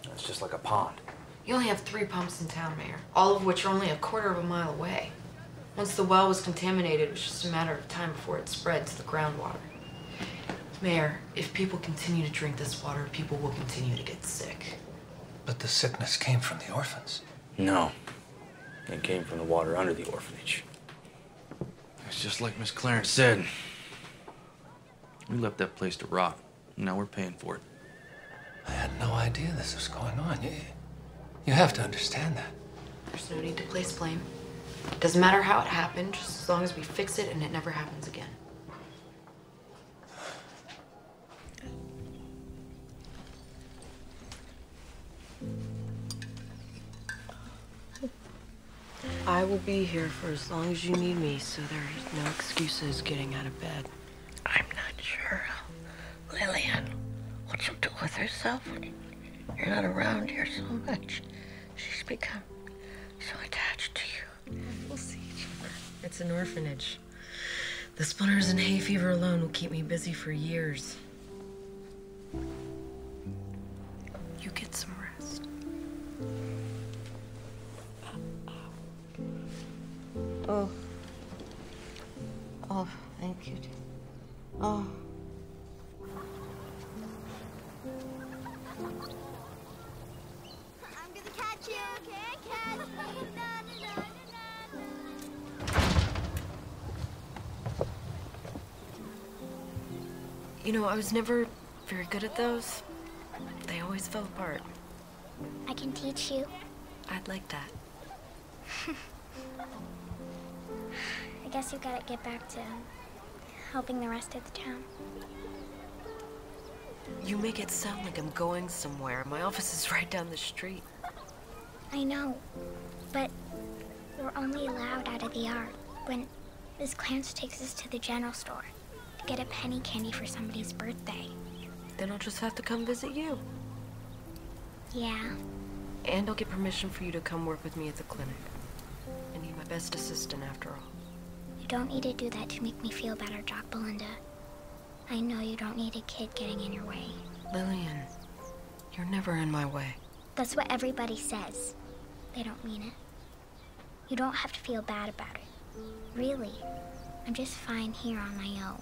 It's just like a pond. You only have 3 pumps in town, Mayor, all of which are only a quarter of a mile away. Once the well was contaminated, it was just a matter of time before it spread to the groundwater. Mayor, if people continue to drink this water, people will continue to get sick. But the sickness came from the orphans. No. It came from the water under the orphanage. It's just like Miss Clarence said. We left that place to rot. Now we're paying for it. I had no idea this was going on. You have to understand that. There's no need to place blame. Doesn't matter how it happened, just as long as we fix it and it never happens again. I will be here for as long as you need me, so there's no excuses getting out of bed. I'm not sure how Lillian, what she'll do with herself when you're not around here so much. She's become so attached to you. We'll see. It's an orphanage. The splinters and hay fever alone will keep me busy for years. You get some rest. Oh. Oh, thank you. Oh. I'm gonna catch you, can't catch me. Na, na, na, na, You know, I was never very good at those. They always fell apart. I can teach you. I'd like that. I guess you gotta get back to helping the rest of the town. You make it sound like I'm going somewhere. My office is right down the street. I know, but we're only allowed out of the yard when Miss Clarence takes us to the general store to get a penny candy for somebody's birthday. Then I'll just have to come visit you. Yeah. And I'll get permission for you to come work with me at the clinic. I need my best assistant after all. You don't need to do that to make me feel better, Doc Belinda. I know you don't need a kid getting in your way. Lillian, you're never in my way. That's what everybody says. They don't mean it. You don't have to feel bad about it. Really. I'm just fine here on my own.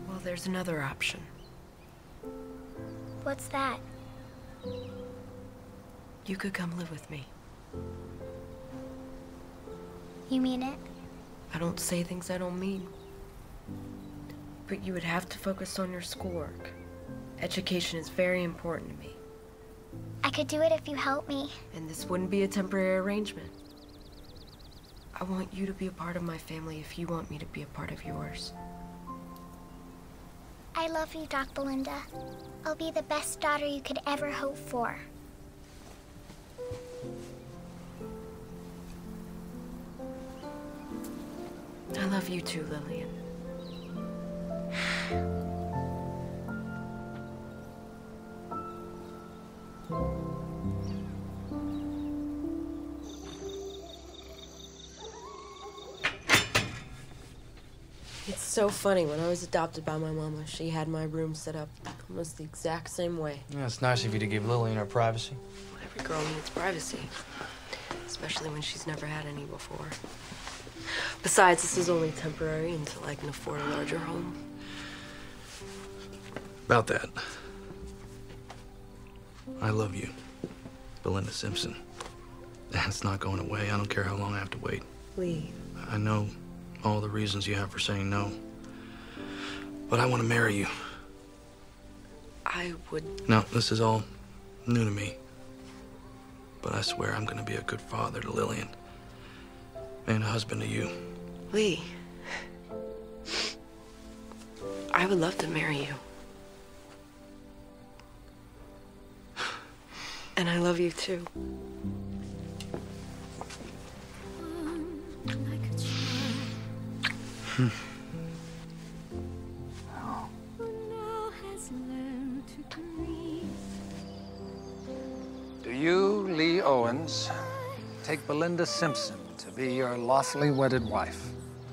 Well, there's another option. What's that? You could come live with me. You mean it? I don't say things I don't mean. But you would have to focus on your schoolwork. Education is very important to me. I could do it if you help me. And this wouldn't be a temporary arrangement. I want you to be a part of my family if you want me to be a part of yours. I love you, Doc Belinda. I'll be the best daughter you could ever hope for. I love you too, Lillian. It's so funny. When I was adopted by my mama, she had my room set up almost the exact same way. Yeah, it's nice of you to give Lillian her privacy. Every girl needs privacy, especially when she's never had any before. Besides, this is only temporary until I can afford a larger home. About that. I love you, Belinda Simpson. That's not going away. I don't care how long I have to wait. Lee. I know all the reasons you have for saying no. But I want to marry you. I would... No, this is all new to me. But I swear I'm going to be a good father to Lillian. And a husband to you. Lee. I would love to marry you. And I love you too. Do you, Lee Owens, take Belinda Simpson to be your lawfully wedded wife,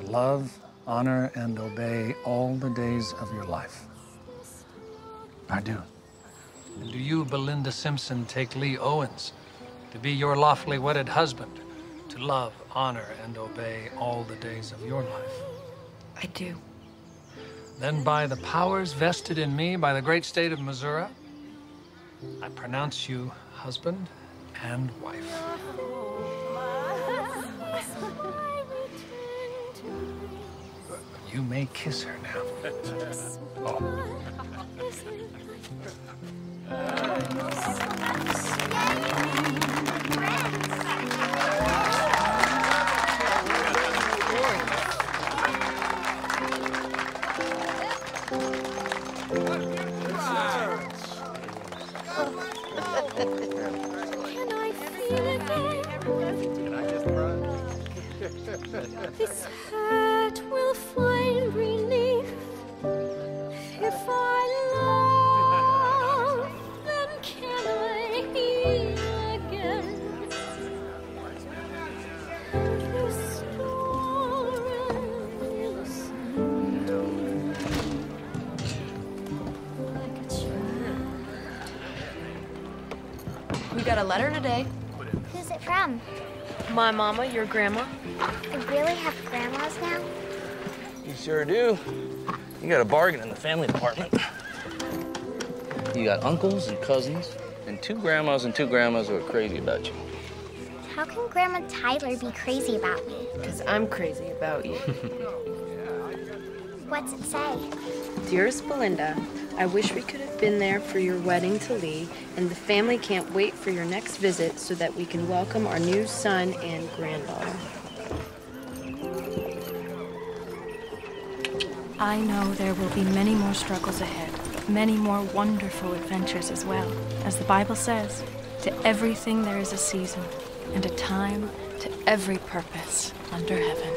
to love, honor, and obey all the days of your life? I do. And do you, Belinda Simpson, take Lee Owens to be your lawfully wedded husband, to love, honor, and obey all the days of your life? I do. Then by the powers vested in me by the great state of Missouri, I pronounce you husband and wife. You may kiss her now. Oh. This hurt will find relief if I love, then can I heal? got a letter today. Who's it from? My mama, your grandma. I really have grandmas now? You sure do. You got a bargain in the family department. You got uncles and cousins, and two grandmas who are crazy about you. How can Grandma Tyler be crazy about me? Because I'm crazy about you. What's it say? Dearest Belinda, I wish we could have been there for your wedding to Lee, and the family can't wait for your next visit so that we can welcome our new son and granddaughter. I know there will be many more struggles ahead, many more wonderful adventures as well. As the Bible says, to everything there is a season, and a time to every purpose under heaven.